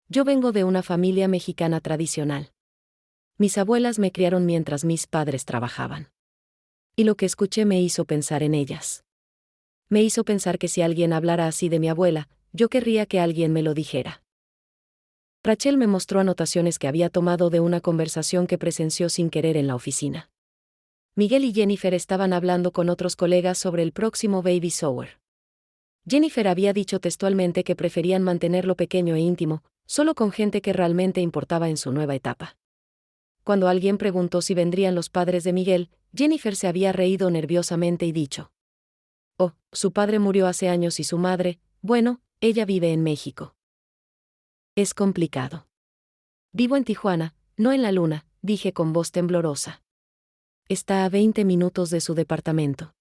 Yo vengo de una familia mexicana tradicional. Mis abuelas me criaron mientras mis padres trabajaban. Y lo que escuché me hizo pensar en ellas. Me hizo pensar que si alguien hablara así de mi abuela, yo querría que alguien me lo dijera. Rachel me mostró anotaciones que había tomado de una conversación que presenció sin querer en la oficina. Miguel y Jennifer estaban hablando con otros colegas sobre el próximo baby shower. Jennifer había dicho textualmente que preferían mantenerlo pequeño e íntimo, solo con gente que realmente importaba en su nueva etapa. Cuando alguien preguntó si vendrían los padres de Miguel, Jennifer se había reído nerviosamente y dicho: «Oh, su padre murió hace años y su madre, bueno, ella vive en México». Es complicado. Vivo en Tijuana, no en la luna, dije con voz temblorosa. Está a 20 minutos de su departamento.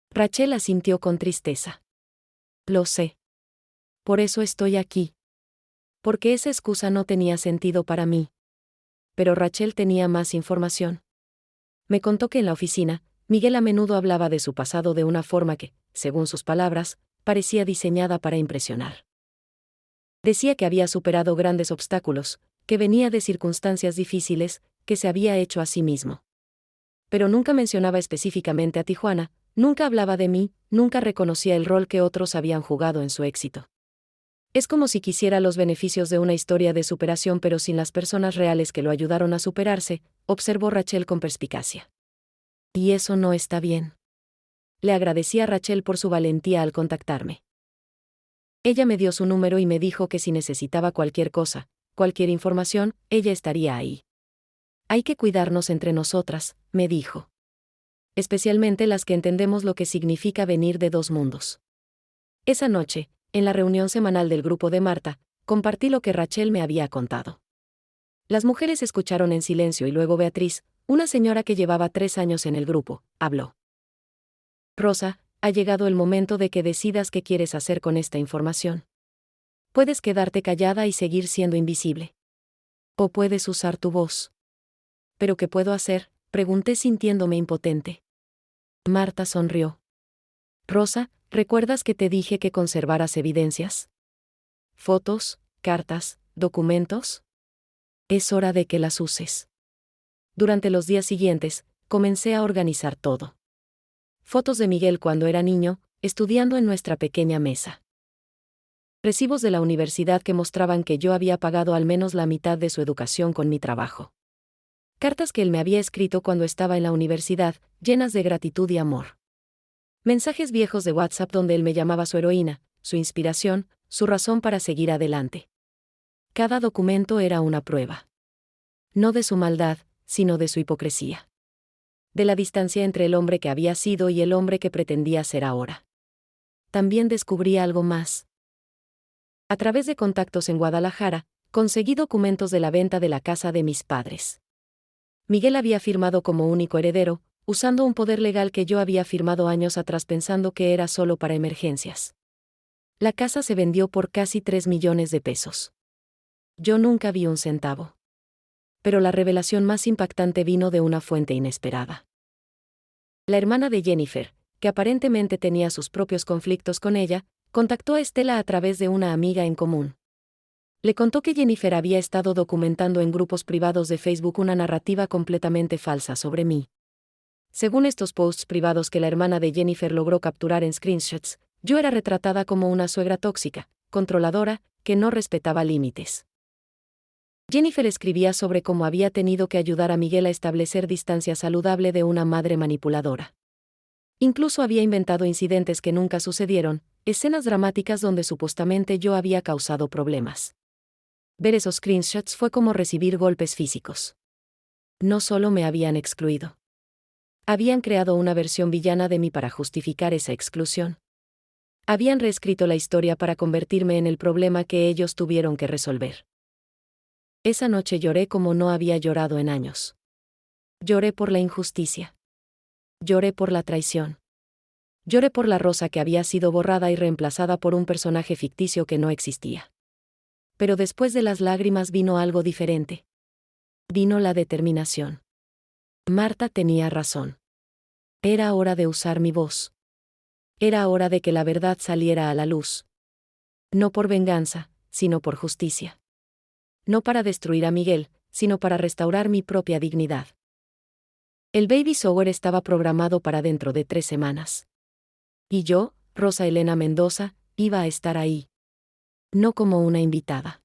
Rachel asintió con tristeza. Lo sé. Por eso estoy aquí. Porque esa excusa no tenía sentido para mí. Pero Rachel tenía más información. Me contó que en la oficina, Miguel a menudo hablaba de su pasado de una forma que, según sus palabras, parecía diseñada para impresionar. Decía que había superado grandes obstáculos, que venía de circunstancias difíciles, que se había hecho a sí mismo. Pero nunca mencionaba específicamente a Tijuana, nunca hablaba de mí, nunca reconocía el rol que otros habían jugado en su éxito. Es como si quisiera los beneficios de una historia de superación pero sin las personas reales que lo ayudaron a superarse, observó Rachel con perspicacia. Y eso no está bien. Le agradecí a Rachel por su valentía al contactarme. Ella me dio su número y me dijo que si necesitaba cualquier cosa, cualquier información, ella estaría ahí. Hay que cuidarnos entre nosotras, me dijo. Especialmente las que entendemos lo que significa venir de dos mundos. Esa noche, en la reunión semanal del grupo de Marta, compartí lo que Rachel me había contado. Las mujeres escucharon en silencio y luego Beatriz, una señora que llevaba 3 años en el grupo, habló. Rosa, ha llegado el momento de que decidas qué quieres hacer con esta información. Puedes quedarte callada y seguir siendo invisible. O puedes usar tu voz. ¿Pero qué puedo hacer?, pregunté sintiéndome impotente. Marta sonrió. Rosa, ¿recuerdas que te dije que conservaras evidencias? Fotos, cartas, documentos. Es hora de que las uses. Durante los días siguientes, comencé a organizar todo. Fotos de Miguel cuando era niño, estudiando en nuestra pequeña mesa. Recibos de la universidad que mostraban que yo había pagado al menos la mitad de su educación con mi trabajo. Cartas que él me había escrito cuando estaba en la universidad, llenas de gratitud y amor. Mensajes viejos de WhatsApp donde él me llamaba su heroína, su inspiración, su razón para seguir adelante. Cada documento era una prueba. No de su maldad, sino de su hipocresía. De la distancia entre el hombre que había sido y el hombre que pretendía ser ahora. También descubrí algo más. A través de contactos en Guadalajara, conseguí documentos de la venta de la casa de mis padres. Miguel había firmado como único heredero, usando un poder legal que yo había firmado años atrás pensando que era solo para emergencias. La casa se vendió por casi 3 millones de pesos. Yo nunca vi un centavo. Pero la revelación más impactante vino de una fuente inesperada. La hermana de Jennifer, que aparentemente tenía sus propios conflictos con ella, contactó a Estela a través de una amiga en común. Le contó que Jennifer había estado documentando en grupos privados de Facebook una narrativa completamente falsa sobre mí. Según estos posts privados que la hermana de Jennifer logró capturar en screenshots, yo era retratada como una suegra tóxica, controladora, que no respetaba límites. Jennifer escribía sobre cómo había tenido que ayudar a Miguel a establecer distancia saludable de una madre manipuladora. Incluso había inventado incidentes que nunca sucedieron, escenas dramáticas donde supuestamente yo había causado problemas. Ver esos screenshots fue como recibir golpes físicos. No solo me habían excluido. Habían creado una versión villana de mí para justificar esa exclusión. Habían reescrito la historia para convertirme en el problema que ellos tuvieron que resolver. Esa noche lloré como no había llorado en años. Lloré por la injusticia. Lloré por la traición. Lloré por la Rosa que había sido borrada y reemplazada por un personaje ficticio que no existía. Pero después de las lágrimas vino algo diferente. Vino la determinación. Marta tenía razón. Era hora de usar mi voz. Era hora de que la verdad saliera a la luz. No por venganza, sino por justicia. No para destruir a Miguel, sino para restaurar mi propia dignidad. El baby shower estaba programado para dentro de 3 semanas. Y yo, Rosa Elena Mendoza, iba a estar ahí. No como una invitada.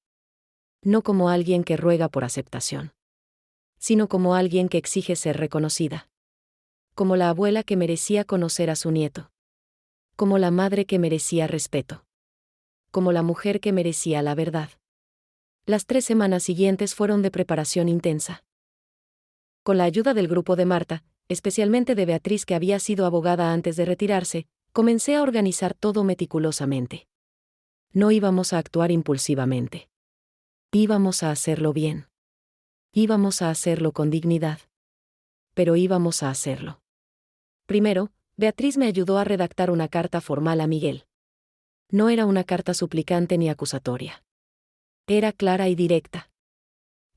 No como alguien que ruega por aceptación. Sino como alguien que exige ser reconocida. Como la abuela que merecía conocer a su nieto. Como la madre que merecía respeto. Como la mujer que merecía la verdad. Las 3 semanas siguientes fueron de preparación intensa. Con la ayuda del grupo de Marta, especialmente de Beatriz que había sido abogada antes de retirarse, comencé a organizar todo meticulosamente. No íbamos a actuar impulsivamente. Íbamos a hacerlo bien. Íbamos a hacerlo con dignidad. Pero íbamos a hacerlo. Primero, Beatriz me ayudó a redactar una carta formal a Miguel. No era una carta suplicante ni acusatoria. Era clara y directa.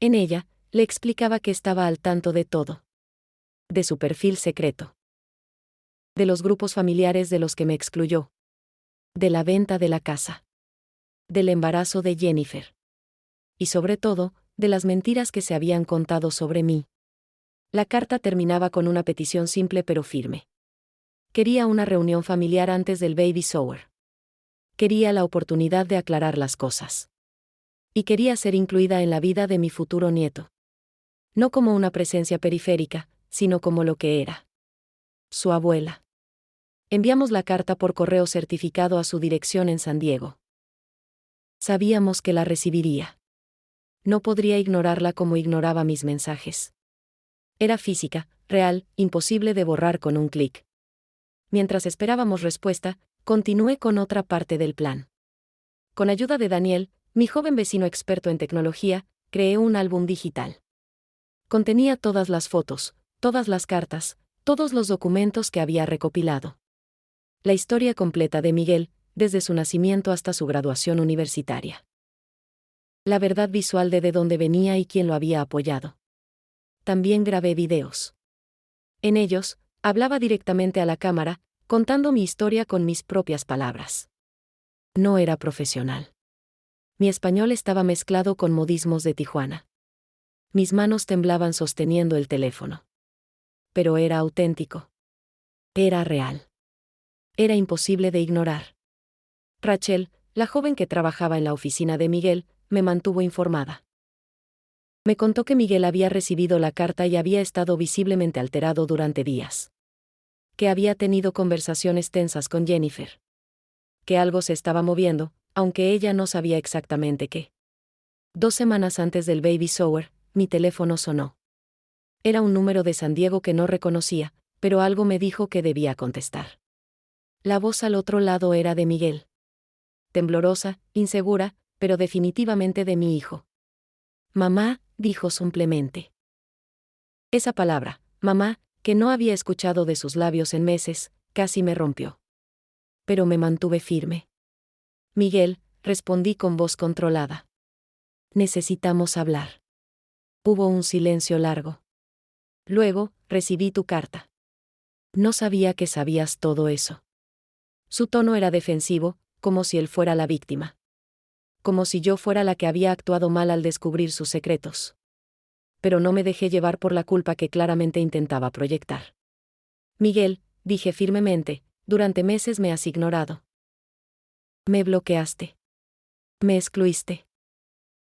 En ella, le explicaba que estaba al tanto de todo. De su perfil secreto. De los grupos familiares de los que me excluyó. De la venta de la casa. Del embarazo de Jennifer. Y sobre todo, de las mentiras que se habían contado sobre mí. La carta terminaba con una petición simple pero firme. Quería una reunión familiar antes del baby shower. Quería la oportunidad de aclarar las cosas. Y quería ser incluida en la vida de mi futuro nieto. No como una presencia periférica, sino como lo que era. Su abuela. Enviamos la carta por correo certificado a su dirección en San Diego. Sabíamos que la recibiría. No podría ignorarla como ignoraba mis mensajes. Era física, real, imposible de borrar con un clic. Mientras esperábamos respuesta, continué con otra parte del plan. Con ayuda de Daniel, mi joven vecino experto en tecnología, creé un álbum digital. Contenía todas las fotos, todas las cartas, todos los documentos que había recopilado. La historia completa de Miguel, desde su nacimiento hasta su graduación universitaria. La verdad visual de dónde venía y quién lo había apoyado. También grabé videos. En ellos, hablaba directamente a la cámara, contando mi historia con mis propias palabras. No era profesional. Mi español estaba mezclado con modismos de Tijuana. Mis manos temblaban sosteniendo el teléfono. Pero era auténtico. Era real. Era imposible de ignorar. Rachel, la joven que trabajaba en la oficina de Miguel, me mantuvo informada. Me contó que Miguel había recibido la carta y había estado visiblemente alterado durante días. Que había tenido conversaciones tensas con Jennifer. Que algo se estaba moviendo, aunque ella no sabía exactamente qué. 2 semanas antes del baby shower, mi teléfono sonó. Era un número de San Diego que no reconocía, pero algo me dijo que debía contestar. La voz al otro lado era de Miguel. Temblorosa, insegura, pero definitivamente de mi hijo. Mamá, dijo simplemente. Esa palabra, mamá, que no había escuchado de sus labios en meses, casi me rompió. Pero me mantuve firme. Miguel, respondí con voz controlada. Necesitamos hablar. Hubo un silencio largo. Luego, recibí tu carta. No sabía que sabías todo eso. Su tono era defensivo, como si él fuera la víctima. Como si yo fuera la que había actuado mal al descubrir sus secretos. Pero no me dejé llevar por la culpa que claramente intentaba proyectar. Miguel, dije firmemente, durante meses me has ignorado. Me bloqueaste. Me excluiste.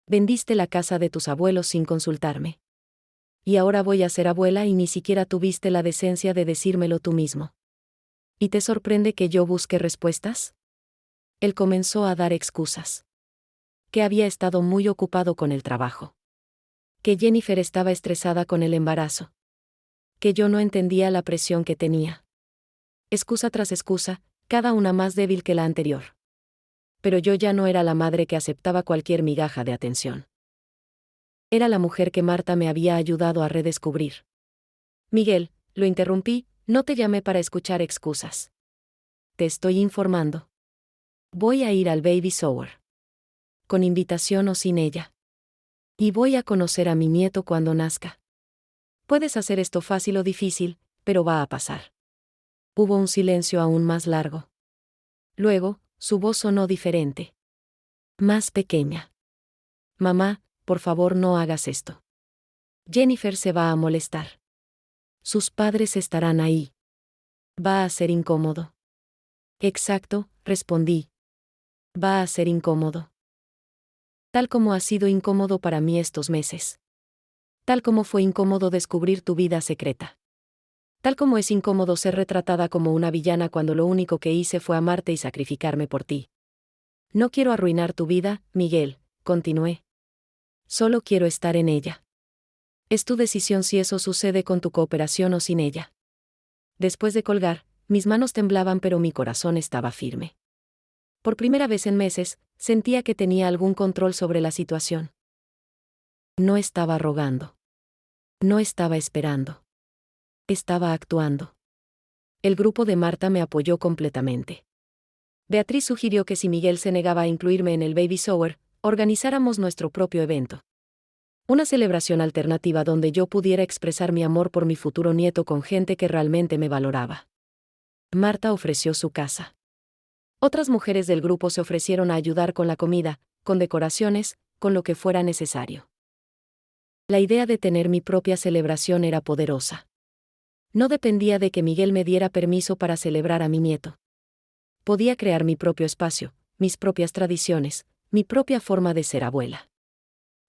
Vendiste la casa de tus abuelos sin consultarme. Y ahora voy a ser abuela y ni siquiera tuviste la decencia de decírmelo tú mismo. ¿Y te sorprende que yo busque respuestas? Él comenzó a dar excusas. Que había estado muy ocupado con el trabajo. Que Jennifer estaba estresada con el embarazo. Que yo no entendía la presión que tenía. Excusa tras excusa, cada una más débil que la anterior. Pero yo ya no era la madre que aceptaba cualquier migaja de atención. Era la mujer que Marta me había ayudado a redescubrir. Miguel, lo interrumpí, no te llamé para escuchar excusas. Te estoy informando. Voy a ir al baby shower. Con invitación o sin ella. Y voy a conocer a mi nieto cuando nazca. Puedes hacer esto fácil o difícil, pero va a pasar. Hubo un silencio aún más largo. Luego, su voz sonó diferente. Más pequeña. Mamá, por favor no hagas esto. Jennifer se va a molestar. Sus padres estarán ahí. Va a ser incómodo. Exacto, respondí. Va a ser incómodo. Tal como ha sido incómodo para mí estos meses. Tal como fue incómodo descubrir tu vida secreta. Tal como es incómodo ser retratada como una villana cuando lo único que hice fue amarte y sacrificarme por ti. No quiero arruinar tu vida, Miguel, continué. Solo quiero estar en ella. Es tu decisión si eso sucede con tu cooperación o sin ella. Después de colgar, mis manos temblaban pero mi corazón estaba firme. Por primera vez en meses, sentía que tenía algún control sobre la situación. No estaba rogando. No estaba esperando. Estaba actuando. El grupo de Marta me apoyó completamente. Beatriz sugirió que si Miguel se negaba a incluirme en el baby shower, organizáramos nuestro propio evento. Una celebración alternativa donde yo pudiera expresar mi amor por mi futuro nieto con gente que realmente me valoraba. Marta ofreció su casa. Otras mujeres del grupo se ofrecieron a ayudar con la comida, con decoraciones, con lo que fuera necesario. La idea de tener mi propia celebración era poderosa. No dependía de que Miguel me diera permiso para celebrar a mi nieto. Podía crear mi propio espacio, mis propias tradiciones, mi propia forma de ser abuela.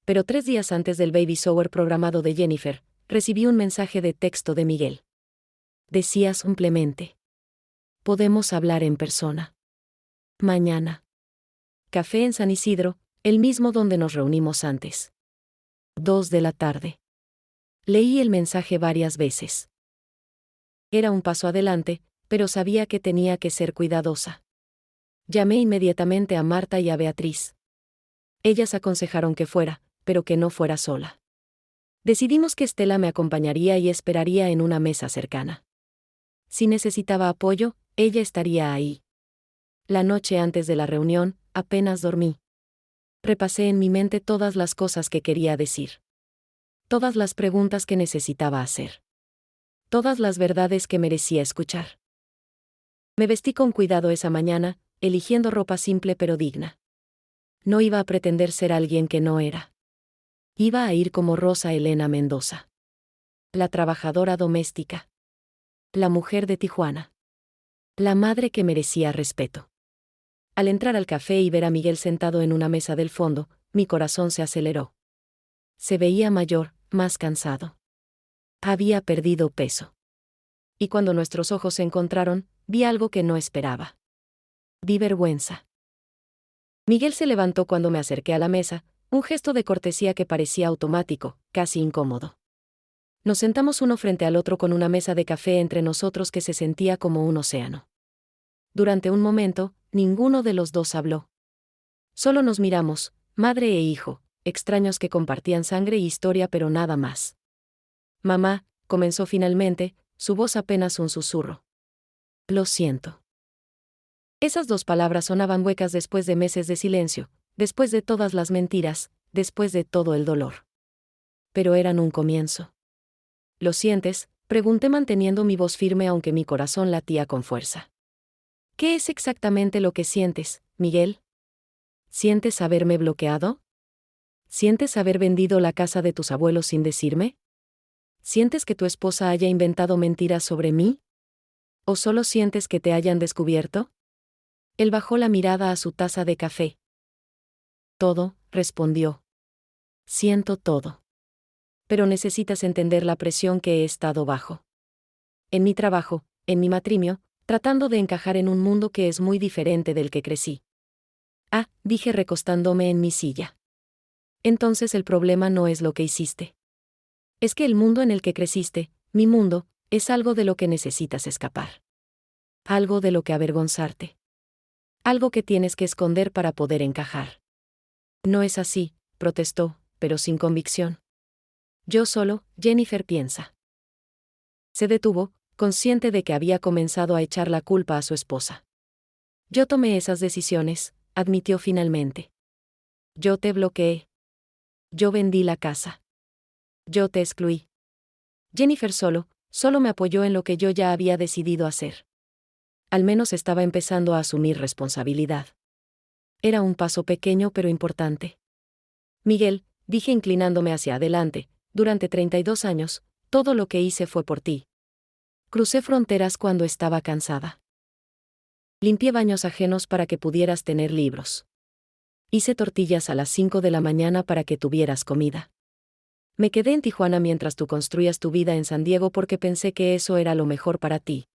Pero 3 días antes del baby shower programado de Jennifer, recibí un mensaje de texto de Miguel. Decía simplemente: podemos hablar en persona. Mañana. Café en San Isidro, el mismo donde nos reunimos antes. 2 de la tarde. Leí el mensaje varias veces. Era un paso adelante, pero sabía que tenía que ser cuidadosa. Llamé inmediatamente a Marta y a Beatriz. Ellas aconsejaron que fuera, pero que no fuera sola. Decidimos que Estela me acompañaría y esperaría en una mesa cercana. Si necesitaba apoyo, ella estaría ahí. La noche antes de la reunión, apenas dormí. Repasé en mi mente todas las cosas que quería decir. Todas las preguntas que necesitaba hacer. Todas las verdades que merecía escuchar. Me vestí con cuidado esa mañana, eligiendo ropa simple pero digna. No iba a pretender ser alguien que no era. Iba a ir como Rosa Elena Mendoza. La trabajadora doméstica. La mujer de Tijuana. La madre que merecía respeto. Al entrar al café y ver a Miguel sentado en una mesa del fondo, mi corazón se aceleró. Se veía mayor, más cansado. Había perdido peso. Y cuando nuestros ojos se encontraron, vi algo que no esperaba. Vi vergüenza. Miguel se levantó cuando me acerqué a la mesa, un gesto de cortesía que parecía automático, casi incómodo. Nos sentamos uno frente al otro con una mesa de café entre nosotros que se sentía como un océano. Durante un momento, ninguno de los dos habló. Solo nos miramos, madre e hijo, extraños que compartían sangre y historia pero nada más. Mamá, comenzó finalmente, su voz apenas un susurro. Lo siento. Esas 2 palabras sonaban huecas después de meses de silencio, después de todas las mentiras, después de todo el dolor. Pero eran un comienzo. ¿Lo sientes?, pregunté manteniendo mi voz firme aunque mi corazón latía con fuerza. ¿Qué es exactamente lo que sientes, Miguel? ¿Sientes haberme bloqueado? ¿Sientes haber vendido la casa de tus abuelos sin decirme? ¿Sientes que tu esposa haya inventado mentiras sobre mí? ¿O solo sientes que te hayan descubierto? Él bajó la mirada a su taza de café. Todo, respondió. Siento todo. Pero necesitas entender la presión que he estado bajo. En mi trabajo, en mi matrimonio, tratando de encajar en un mundo que es muy diferente del que crecí. Ah, dije recostándome en mi silla. Entonces el problema no es lo que hiciste. Es que el mundo en el que creciste, mi mundo, es algo de lo que necesitas escapar. Algo de lo que avergonzarte. Algo que tienes que esconder para poder encajar. No es así, protestó, pero sin convicción. Yo solo, Jennifer piensa. Se detuvo, consciente de que había comenzado a echar la culpa a su esposa. Yo tomé esas decisiones, admitió finalmente. Yo te bloqueé. Yo vendí la casa. Yo te excluí. Jennifer solo me apoyó en lo que yo ya había decidido hacer. Al menos estaba empezando a asumir responsabilidad. Era un paso pequeño pero importante. Miguel, dije inclinándome hacia adelante, durante 32 años, Todo lo que hice fue por ti. Crucé fronteras cuando estaba cansada. Limpié baños ajenos para que pudieras tener libros. Hice tortillas a las 5 de la mañana para que tuvieras comida. Me quedé en Tijuana mientras tú construías tu vida en San Diego porque pensé que eso era lo mejor para ti.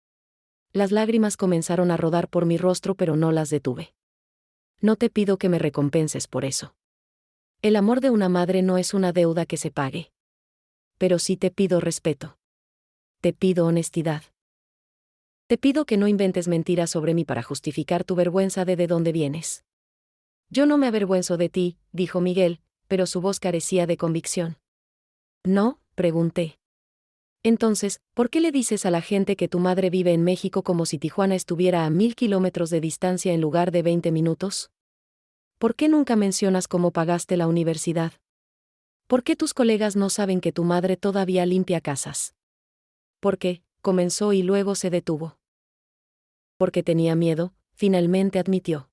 Las lágrimas comenzaron a rodar por mi rostro, pero no las detuve. No te pido que me recompenses por eso. El amor de una madre no es una deuda que se pague. Pero sí te pido respeto. Te pido honestidad. Te pido que no inventes mentiras sobre mí para justificar tu vergüenza de dónde vienes. Yo no me avergüenzo de ti, dijo Miguel, pero su voz carecía de convicción. ¿No?, pregunté. Entonces, ¿por qué le dices a la gente que tu madre vive en México como si Tijuana estuviera a 1000 kilómetros de distancia en lugar de 20 minutos? ¿Por qué nunca mencionas cómo pagaste la universidad? ¿Por qué tus colegas no saben que tu madre todavía limpia casas? ¿Por qué? Comenzó y luego se detuvo. Porque tenía miedo, finalmente admitió.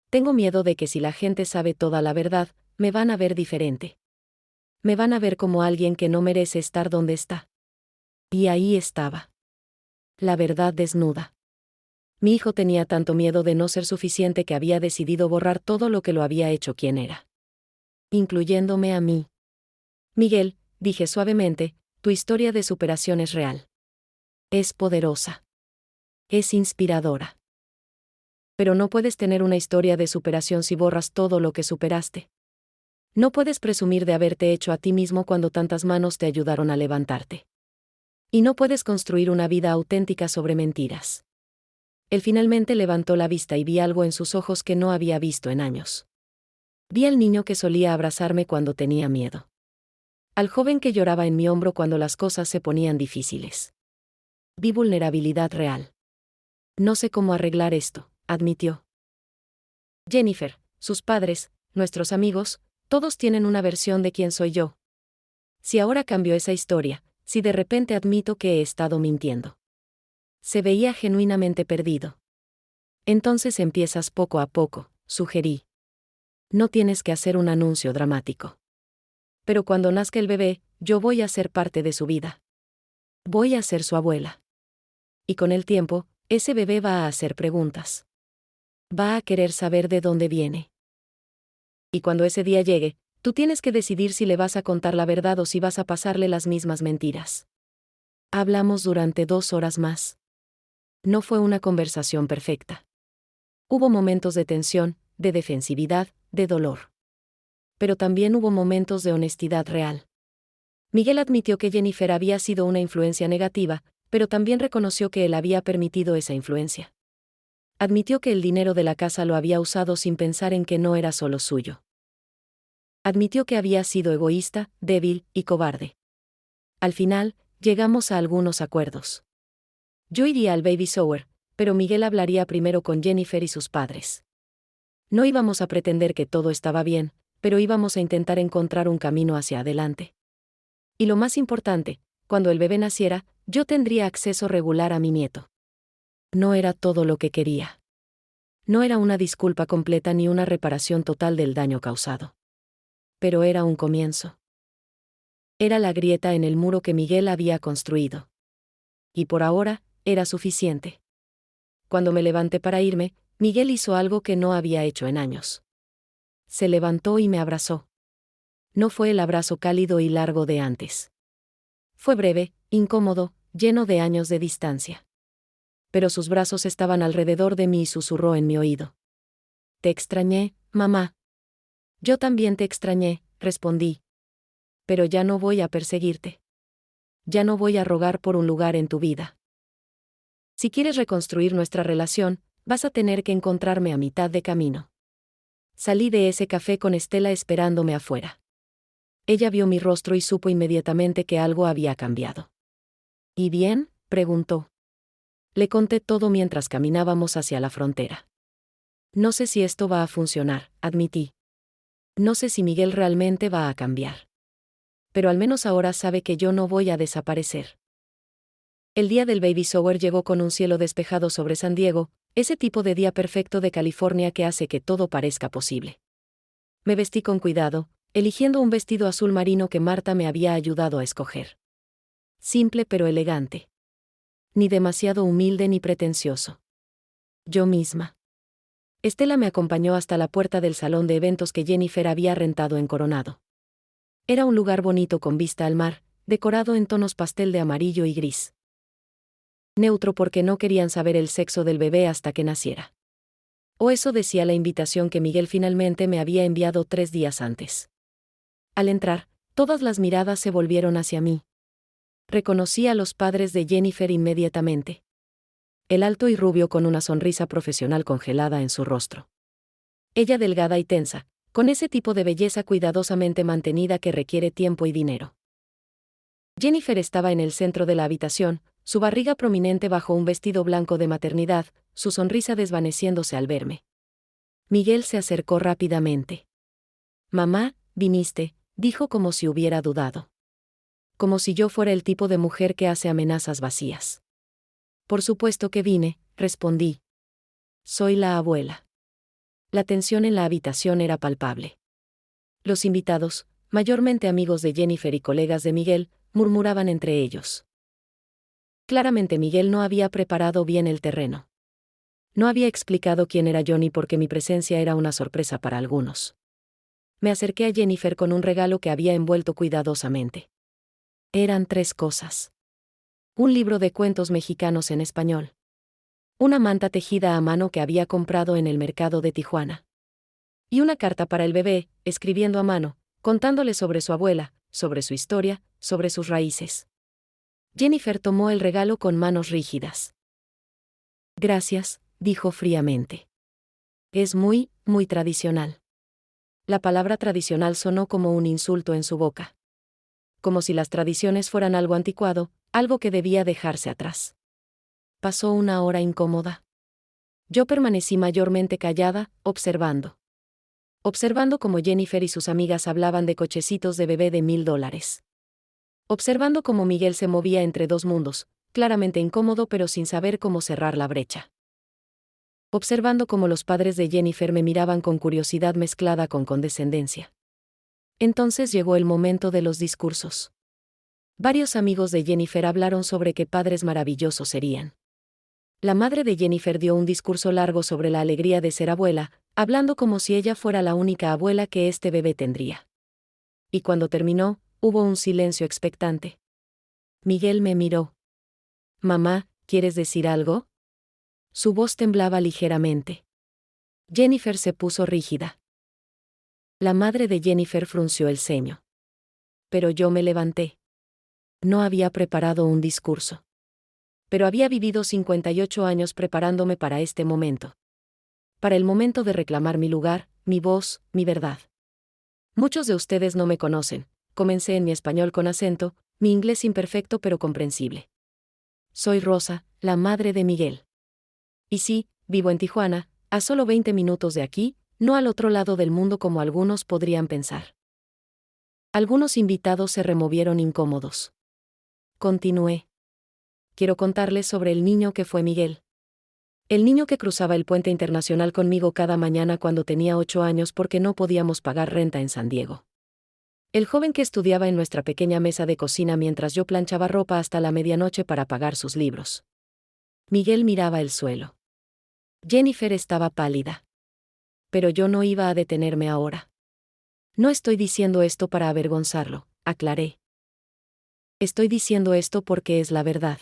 Tengo miedo de que si la gente sabe toda la verdad, me van a ver diferente. Me van a ver como alguien que no merece estar donde está. Y ahí estaba. La verdad desnuda. Mi hijo tenía tanto miedo de no ser suficiente que había decidido borrar todo lo que lo había hecho quien era. Incluyéndome a mí. Miguel, dije suavemente, tu historia de superación es real. Es poderosa. Es inspiradora. Pero no puedes tener una historia de superación si borras todo lo que superaste. No puedes presumir de haberte hecho a ti mismo cuando tantas manos te ayudaron a levantarte. Y no puedes construir una vida auténtica sobre mentiras. Él finalmente levantó la vista y vi algo en sus ojos que no había visto en años. Vi al niño que solía abrazarme cuando tenía miedo. Al joven que lloraba en mi hombro cuando las cosas se ponían difíciles. Vi vulnerabilidad real. No sé cómo arreglar esto, admitió. Jennifer, sus padres, nuestros amigos, todos tienen una versión de quién soy yo. Si ahora cambio esa historia, si de repente admito que he estado mintiendo. Se veía genuinamente perdido. Entonces empiezas poco a poco, sugerí. No tienes que hacer un anuncio dramático. Pero cuando nazca el bebé, yo voy a ser parte de su vida. Voy a ser su abuela. Y con el tiempo, ese bebé va a hacer preguntas. Va a querer saber de dónde viene. Y cuando ese día llegue, tú tienes que decidir si le vas a contar la verdad o si vas a pasarle las mismas mentiras. Hablamos durante 2 horas más. No fue una conversación perfecta. Hubo momentos de tensión, de defensividad, de dolor. Pero también hubo momentos de honestidad real. Miguel admitió que Jennifer había sido una influencia negativa, pero también reconoció que él había permitido esa influencia. Admitió que el dinero de la casa lo había usado sin pensar en que no era solo suyo. Admitió que había sido egoísta, débil y cobarde. Al final, llegamos a algunos acuerdos. Yo iría al baby shower, pero Miguel hablaría primero con Jennifer y sus padres. No íbamos a pretender que todo estaba bien, pero íbamos a intentar encontrar un camino hacia adelante. Y lo más importante, cuando el bebé naciera, yo tendría acceso regular a mi nieto. No era todo lo que quería. No era una disculpa completa ni una reparación total del daño causado. Pero era un comienzo. Era la grieta en el muro que Miguel había construido. Y por ahora, era suficiente. Cuando me levanté para irme, Miguel hizo algo que no había hecho en años. Se levantó y me abrazó. No fue el abrazo cálido y largo de antes. Fue breve, incómodo, lleno de años de distancia. Pero sus brazos estaban alrededor de mí y susurró en mi oído. Te extrañé, mamá. Yo también te extrañé, respondí. Pero ya no voy a perseguirte. Ya no voy a rogar por un lugar en tu vida. Si quieres reconstruir nuestra relación, vas a tener que encontrarme a mitad de camino. Salí de ese café con Estela esperándome afuera. Ella vio mi rostro y supo inmediatamente que algo había cambiado. ¿Y bien?, preguntó. Le conté todo mientras caminábamos hacia la frontera. No sé si esto va a funcionar, admití. No sé si Miguel realmente va a cambiar. Pero al menos ahora sabe que yo no voy a desaparecer. El día del baby shower llegó con un cielo despejado sobre San Diego, ese tipo de día perfecto de California que hace que todo parezca posible. Me vestí con cuidado, eligiendo un vestido azul marino que Marta me había ayudado a escoger. simple pero elegante. Ni demasiado humilde ni pretencioso. Yo misma. Estela me acompañó hasta la puerta del salón de eventos que Jennifer había rentado en Coronado. Era un lugar bonito con vista al mar, decorado en tonos pastel de amarillo y gris. Neutro porque no querían saber el sexo del bebé hasta que naciera. O eso decía la invitación que Miguel finalmente me había enviado 3 días antes. Al entrar, todas las miradas se volvieron hacia mí. Reconocí a los padres de Jennifer inmediatamente. El alto y rubio con una sonrisa profesional congelada en su rostro. Ella delgada y tensa, con ese tipo de belleza cuidadosamente mantenida que requiere tiempo y dinero. Jennifer estaba en el centro de la habitación, su barriga prominente bajo un vestido blanco de maternidad, su sonrisa desvaneciéndose al verme. Miguel se acercó rápidamente. «Mamá, viniste», dijo como si hubiera dudado. Como si yo fuera el tipo de mujer que hace amenazas vacías. «Por supuesto que vine», respondí. «Soy la abuela». La tensión en la habitación era palpable. Los invitados, mayormente amigos de Jennifer y colegas de Miguel, murmuraban entre ellos. Claramente Miguel no había preparado bien el terreno. No había explicado quién era Johnny porque mi presencia era una sorpresa para algunos. Me acerqué a Jennifer con un regalo que había envuelto cuidadosamente. Eran 3 cosas. Un libro de cuentos mexicanos en español. Una manta tejida a mano que había comprado en el mercado de Tijuana. Y una carta para el bebé, escribiendo a mano, contándole sobre su abuela, sobre su historia, sobre sus raíces. Jennifer tomó el regalo con manos rígidas. «Gracias», dijo fríamente. «Es muy, muy tradicional». La palabra tradicional sonó como un insulto en su boca. Como si las tradiciones fueran algo anticuado, algo que debía dejarse atrás. Pasó una hora incómoda. Yo permanecí mayormente callada, observando. Observando cómo Jennifer y sus amigas hablaban de cochecitos de bebé de $1000. Observando cómo Miguel se movía entre 2 mundos, claramente incómodo pero sin saber cómo cerrar la brecha. Observando cómo los padres de Jennifer me miraban con curiosidad mezclada con condescendencia. Entonces llegó el momento de los discursos. Varios amigos de Jennifer hablaron sobre qué padres maravillosos serían. La madre de Jennifer dio un discurso largo sobre la alegría de ser abuela, hablando como si ella fuera la única abuela que este bebé tendría. Y cuando terminó, hubo un silencio expectante. Miguel me miró. «Mamá, ¿quieres decir algo?» Su voz temblaba ligeramente. Jennifer se puso rígida. La madre de Jennifer frunció el ceño. Pero yo me levanté. No había preparado un discurso. Pero había vivido 58 años preparándome para este momento. Para el momento de reclamar mi lugar, mi voz, mi verdad. Muchos de ustedes no me conocen. Comencé en mi español con acento, mi inglés imperfecto pero comprensible. Soy Rosa, la madre de Miguel. Y sí, vivo en Tijuana, a solo 20 minutos de aquí, no al otro lado del mundo como algunos podrían pensar. Algunos invitados se removieron incómodos. Continué. Quiero contarles sobre el niño que fue Miguel. El niño que cruzaba el puente internacional conmigo cada mañana cuando tenía 8 años porque no podíamos pagar renta en San Diego. El joven que estudiaba en nuestra pequeña mesa de cocina mientras yo planchaba ropa hasta la medianoche para pagar sus libros. Miguel miraba el suelo. Jennifer estaba pálida. Pero yo no iba a detenerme ahora. No estoy diciendo esto para avergonzarlo, aclaré. Estoy diciendo esto porque es la verdad.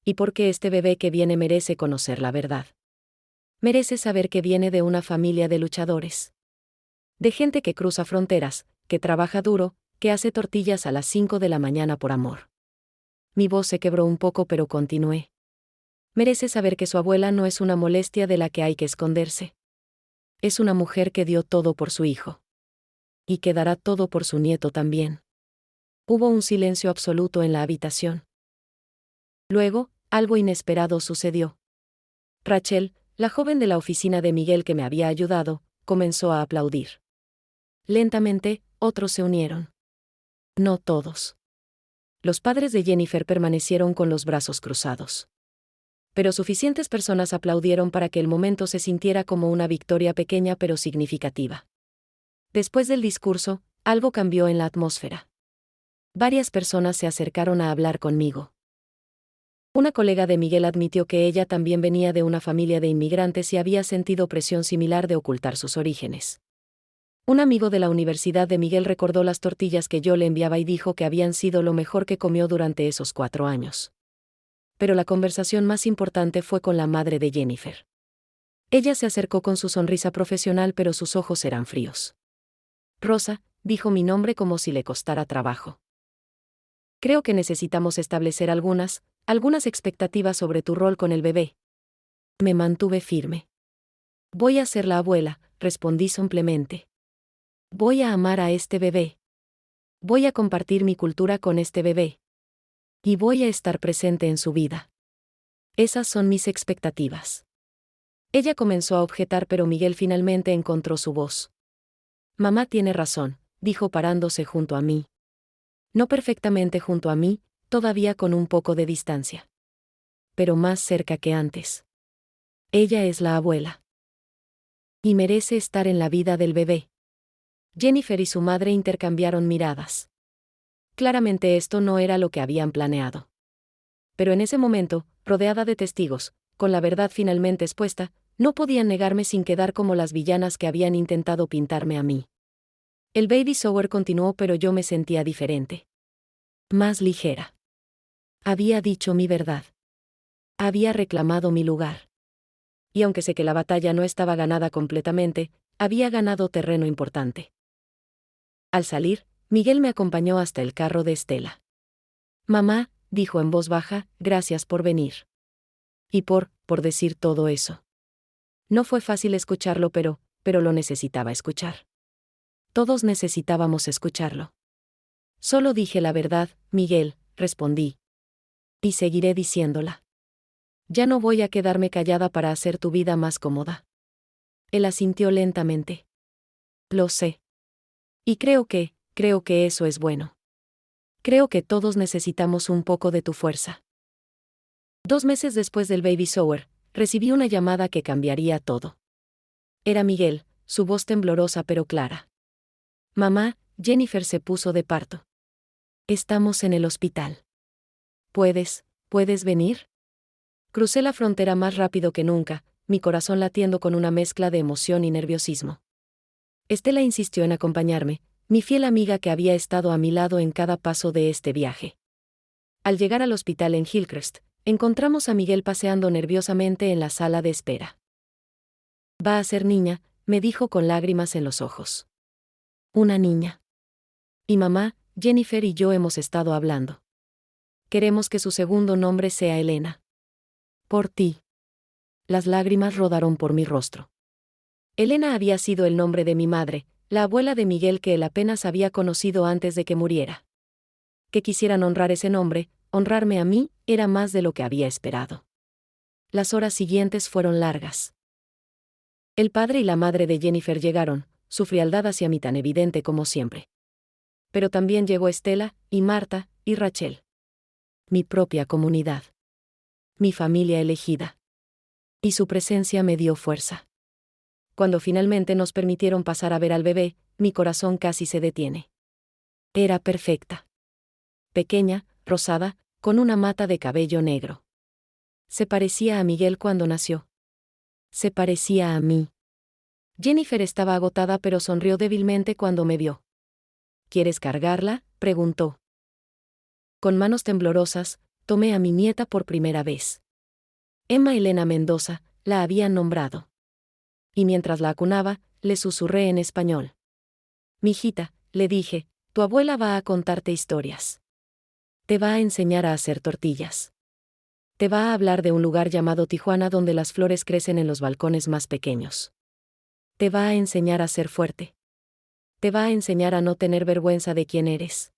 Y porque este bebé que viene merece conocer la verdad. Merece saber que viene de una familia de luchadores. De gente que cruza fronteras, que trabaja duro, que hace tortillas a las 5 de la mañana por amor. Mi voz se quebró un poco pero continué. Merece saber que su abuela no es una molestia de la que hay que esconderse. Es una mujer que dio todo por su hijo. Y que dará todo por su nieto también. Hubo un silencio absoluto en la habitación. Luego, algo inesperado sucedió. Rachel, la joven de la oficina de Miguel que me había ayudado, comenzó a aplaudir. Lentamente, otros se unieron. No todos. Los padres de Jennifer permanecieron con los brazos cruzados. Pero suficientes personas aplaudieron para que el momento se sintiera como una victoria pequeña pero significativa. Después del discurso, algo cambió en la atmósfera. Varias personas se acercaron a hablar conmigo. Una colega de Miguel admitió que ella también venía de una familia de inmigrantes y había sentido presión similar de ocultar sus orígenes. Un amigo de la universidad de Miguel recordó las tortillas que yo le enviaba y dijo que habían sido lo mejor que comió durante esos 4 años. Pero la conversación más importante fue con la madre de Jennifer. Ella se acercó con su sonrisa profesional, pero sus ojos eran fríos. Rosa, dijo mi nombre como si le costara trabajo. Creo que necesitamos establecer algunas expectativas sobre tu rol con el bebé. Me mantuve firme. Voy a ser la abuela, respondí simplemente. Voy a amar a este bebé. Voy a compartir mi cultura con este bebé. Y voy a estar presente en su vida. Esas son mis expectativas. Ella comenzó a objetar, pero Miguel finalmente encontró su voz. Mamá tiene razón, dijo parándose junto a mí. No perfectamente junto a mí, todavía con un poco de distancia. Pero más cerca que antes. Ella es la abuela. Y merece estar en la vida del bebé. Jennifer y su madre intercambiaron miradas. Claramente esto no era lo que habían planeado. Pero en ese momento, rodeada de testigos, con la verdad finalmente expuesta, no podían negarme sin quedar como las villanas que habían intentado pintarme a mí. El baby shower continuó, pero yo me sentía diferente. Más ligera. Había dicho mi verdad. Había reclamado mi lugar. Y aunque sé que la batalla no estaba ganada completamente, había ganado terreno importante. Al salir, Miguel me acompañó hasta el carro de Estela. Mamá, dijo en voz baja, gracias por venir. Y por decir todo eso. No fue fácil escucharlo, pero lo necesitaba escuchar. Todos necesitábamos escucharlo. Solo dije la verdad, Miguel, respondí. Y seguiré diciéndola. Ya no voy a quedarme callada para hacer tu vida más cómoda. Él asintió lentamente. Lo sé. Y creo que eso es bueno. Creo que todos necesitamos un poco de tu fuerza. 2 meses después del baby shower, recibí una llamada que cambiaría todo. Era Miguel, su voz temblorosa pero clara. Mamá, Jennifer se puso de parto. Estamos en el hospital. ¿Puedes venir? Crucé la frontera más rápido que nunca, mi corazón latiendo con una mezcla de emoción y nerviosismo. Estela insistió en acompañarme, mi fiel amiga que había estado a mi lado en cada paso de este viaje. Al llegar al hospital en Hillcrest, encontramos a Miguel paseando nerviosamente en la sala de espera. Va a ser niña, me dijo con lágrimas en los ojos. Una niña. Y mamá, Jennifer y yo hemos estado hablando. Queremos que su segundo nombre sea Elena. Por ti. Las lágrimas rodaron por mi rostro. Elena había sido el nombre de mi madre, la abuela de Miguel que él apenas había conocido antes de que muriera. Que quisieran honrar ese nombre, honrarme a mí, era más de lo que había esperado. Las horas siguientes fueron largas. El padre y la madre de Jennifer llegaron, su frialdad hacia mí tan evidente como siempre. Pero también llegó Estela, y Marta, y Rachel. Mi propia comunidad. Mi familia elegida. Y su presencia me dio fuerza. Cuando finalmente nos permitieron pasar a ver al bebé, mi corazón casi se detiene. Era perfecta. Pequeña, rosada, con una mata de cabello negro. Se parecía a Miguel cuando nació. Se parecía a mí. Jennifer estaba agotada pero sonrió débilmente cuando me vio. ¿Quieres cargarla?, preguntó. Con manos temblorosas, tomé a mi nieta por primera vez. Emma Elena Mendoza, la habían nombrado. Y mientras la acunaba, le susurré en español. Mijita, le dije, tu abuela va a contarte historias. Te va a enseñar a hacer tortillas. Te va a hablar de un lugar llamado Tijuana donde las flores crecen en los balcones más pequeños. Te va a enseñar a ser fuerte. Te va a enseñar a no tener vergüenza de quién eres.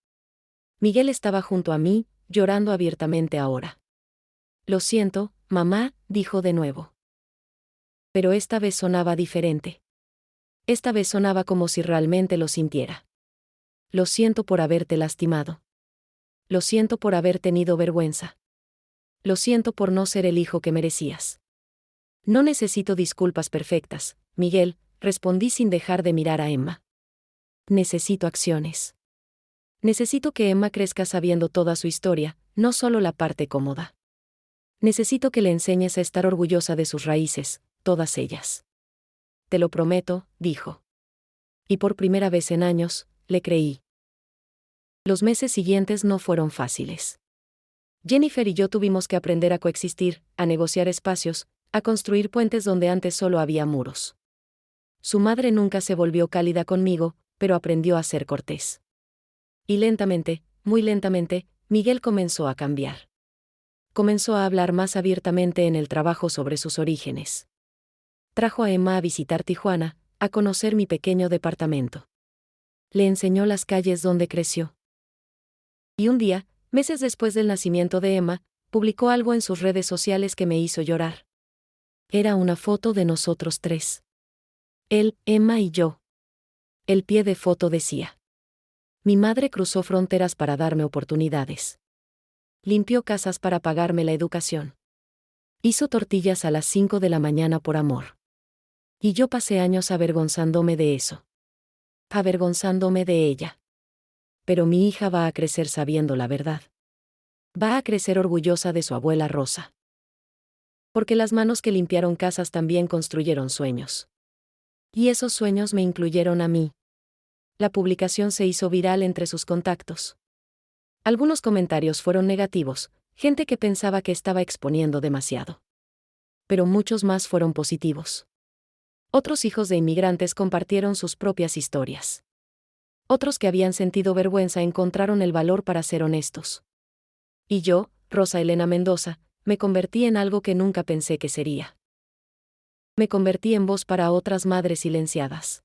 Miguel estaba junto a mí, llorando abiertamente ahora. Lo siento, mamá, dijo de nuevo. Pero esta vez sonaba diferente. Esta vez sonaba como si realmente lo sintiera. Lo siento por haberte lastimado. Lo siento por haber tenido vergüenza. Lo siento por no ser el hijo que merecías. No necesito disculpas perfectas, Miguel, respondí sin dejar de mirar a Emma. Necesito acciones. Necesito que Emma crezca sabiendo toda su historia, no solo la parte cómoda. Necesito que le enseñes a estar orgullosa de sus raíces, todas ellas. Te lo prometo, dijo. Y por primera vez en años, le creí. Los meses siguientes no fueron fáciles. Jennifer y yo tuvimos que aprender a coexistir, a negociar espacios, a construir puentes donde antes solo había muros. Su madre nunca se volvió cálida conmigo, pero aprendió a ser cortés. Y lentamente, muy lentamente, Miguel comenzó a cambiar. Comenzó a hablar más abiertamente en el trabajo sobre sus orígenes. Trajo a Emma a visitar Tijuana, a conocer mi pequeño departamento. Le enseñó las calles donde creció. Y un día, meses después del nacimiento de Emma, publicó algo en sus redes sociales que me hizo llorar. Era una foto de nosotros tres. Él, Emma y yo. El pie de foto decía: mi madre cruzó fronteras para darme oportunidades. Limpió casas para pagarme la educación. Hizo tortillas a las 5 de la mañana por amor. Y yo pasé años avergonzándome de eso. Avergonzándome de ella. Pero mi hija va a crecer sabiendo la verdad. Va a crecer orgullosa de su abuela Rosa. Porque las manos que limpiaron casas también construyeron sueños. Y esos sueños me incluyeron a mí. La publicación se hizo viral entre sus contactos. Algunos comentarios fueron negativos, gente que pensaba que estaba exponiendo demasiado. Pero muchos más fueron positivos. Otros hijos de inmigrantes compartieron sus propias historias. Otros que habían sentido vergüenza encontraron el valor para ser honestos. Y yo, Rosa Elena Mendoza, me convertí en algo que nunca pensé que sería. Me convertí en voz para otras madres silenciadas.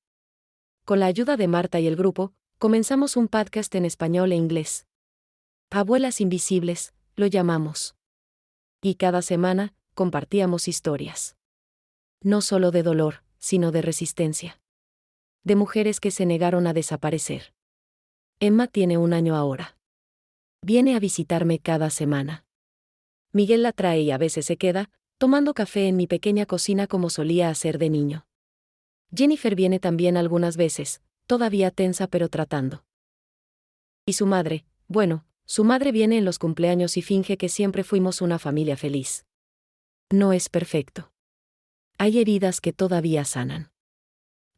Con la ayuda de Marta y el grupo, comenzamos un podcast en español e inglés. Abuelas Invisibles, lo llamamos. Y cada semana, compartíamos historias. No solo de dolor, sino de resistencia. De mujeres que se negaron a desaparecer. Emma tiene 1 año ahora. Viene a visitarme cada semana. Miguel la trae y a veces se queda, tomando café en mi pequeña cocina como solía hacer de niño. Jennifer viene también algunas veces, todavía tensa pero tratando. Y su madre, bueno, su madre viene en los cumpleaños y finge que siempre fuimos una familia feliz. No es perfecto. Hay heridas que todavía sanan.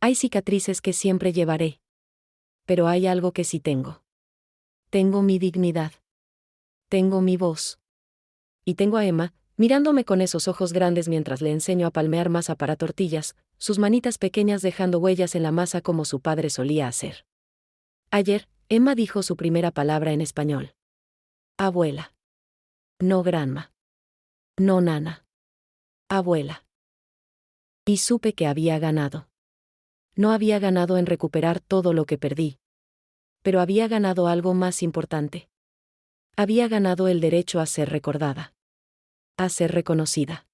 Hay cicatrices que siempre llevaré. Pero hay algo que sí tengo. Tengo mi dignidad. Tengo mi voz. Y tengo a Emma, mirándome con esos ojos grandes mientras le enseño a palmear masa para tortillas, sus manitas pequeñas dejando huellas en la masa como su padre solía hacer. Ayer, Emma dijo su primera palabra en español. Abuela. No grandma. No nana. Abuela. Y supe que había ganado. No había ganado en recuperar todo lo que perdí. Pero había ganado algo más importante. Había ganado el derecho a ser recordada. A ser reconocida.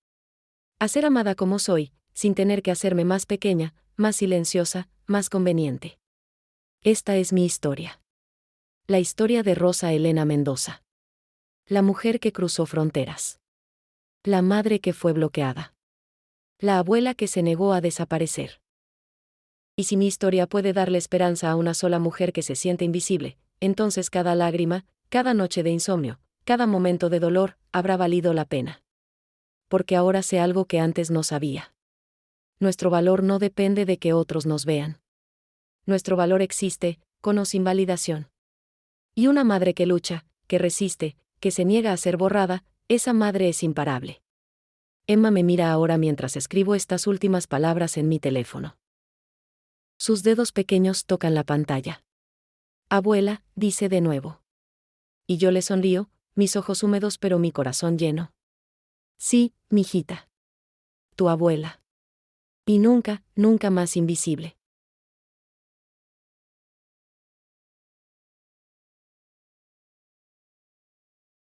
A ser amada como soy, sin tener que hacerme más pequeña, más silenciosa, más conveniente. Esta es mi historia. La historia de Rosa Elena Mendoza. La mujer que cruzó fronteras. La madre que fue bloqueada. La abuela que se negó a desaparecer. Y si mi historia puede darle esperanza a una sola mujer que se siente invisible, entonces cada lágrima, cada noche de insomnio, cada momento de dolor, habrá valido la pena. Porque ahora sé algo que antes no sabía. Nuestro valor no depende de que otros nos vean. Nuestro valor existe, con o sin validación. Y una madre que lucha, que resiste, que se niega a ser borrada, esa madre es imparable. Emma me mira ahora mientras escribo estas últimas palabras en mi teléfono. Sus dedos pequeños tocan la pantalla. Abuela, dice de nuevo. Y yo le sonrío, mis ojos húmedos pero mi corazón lleno. Sí, mijita. Tu abuela. Y nunca, nunca más invisible.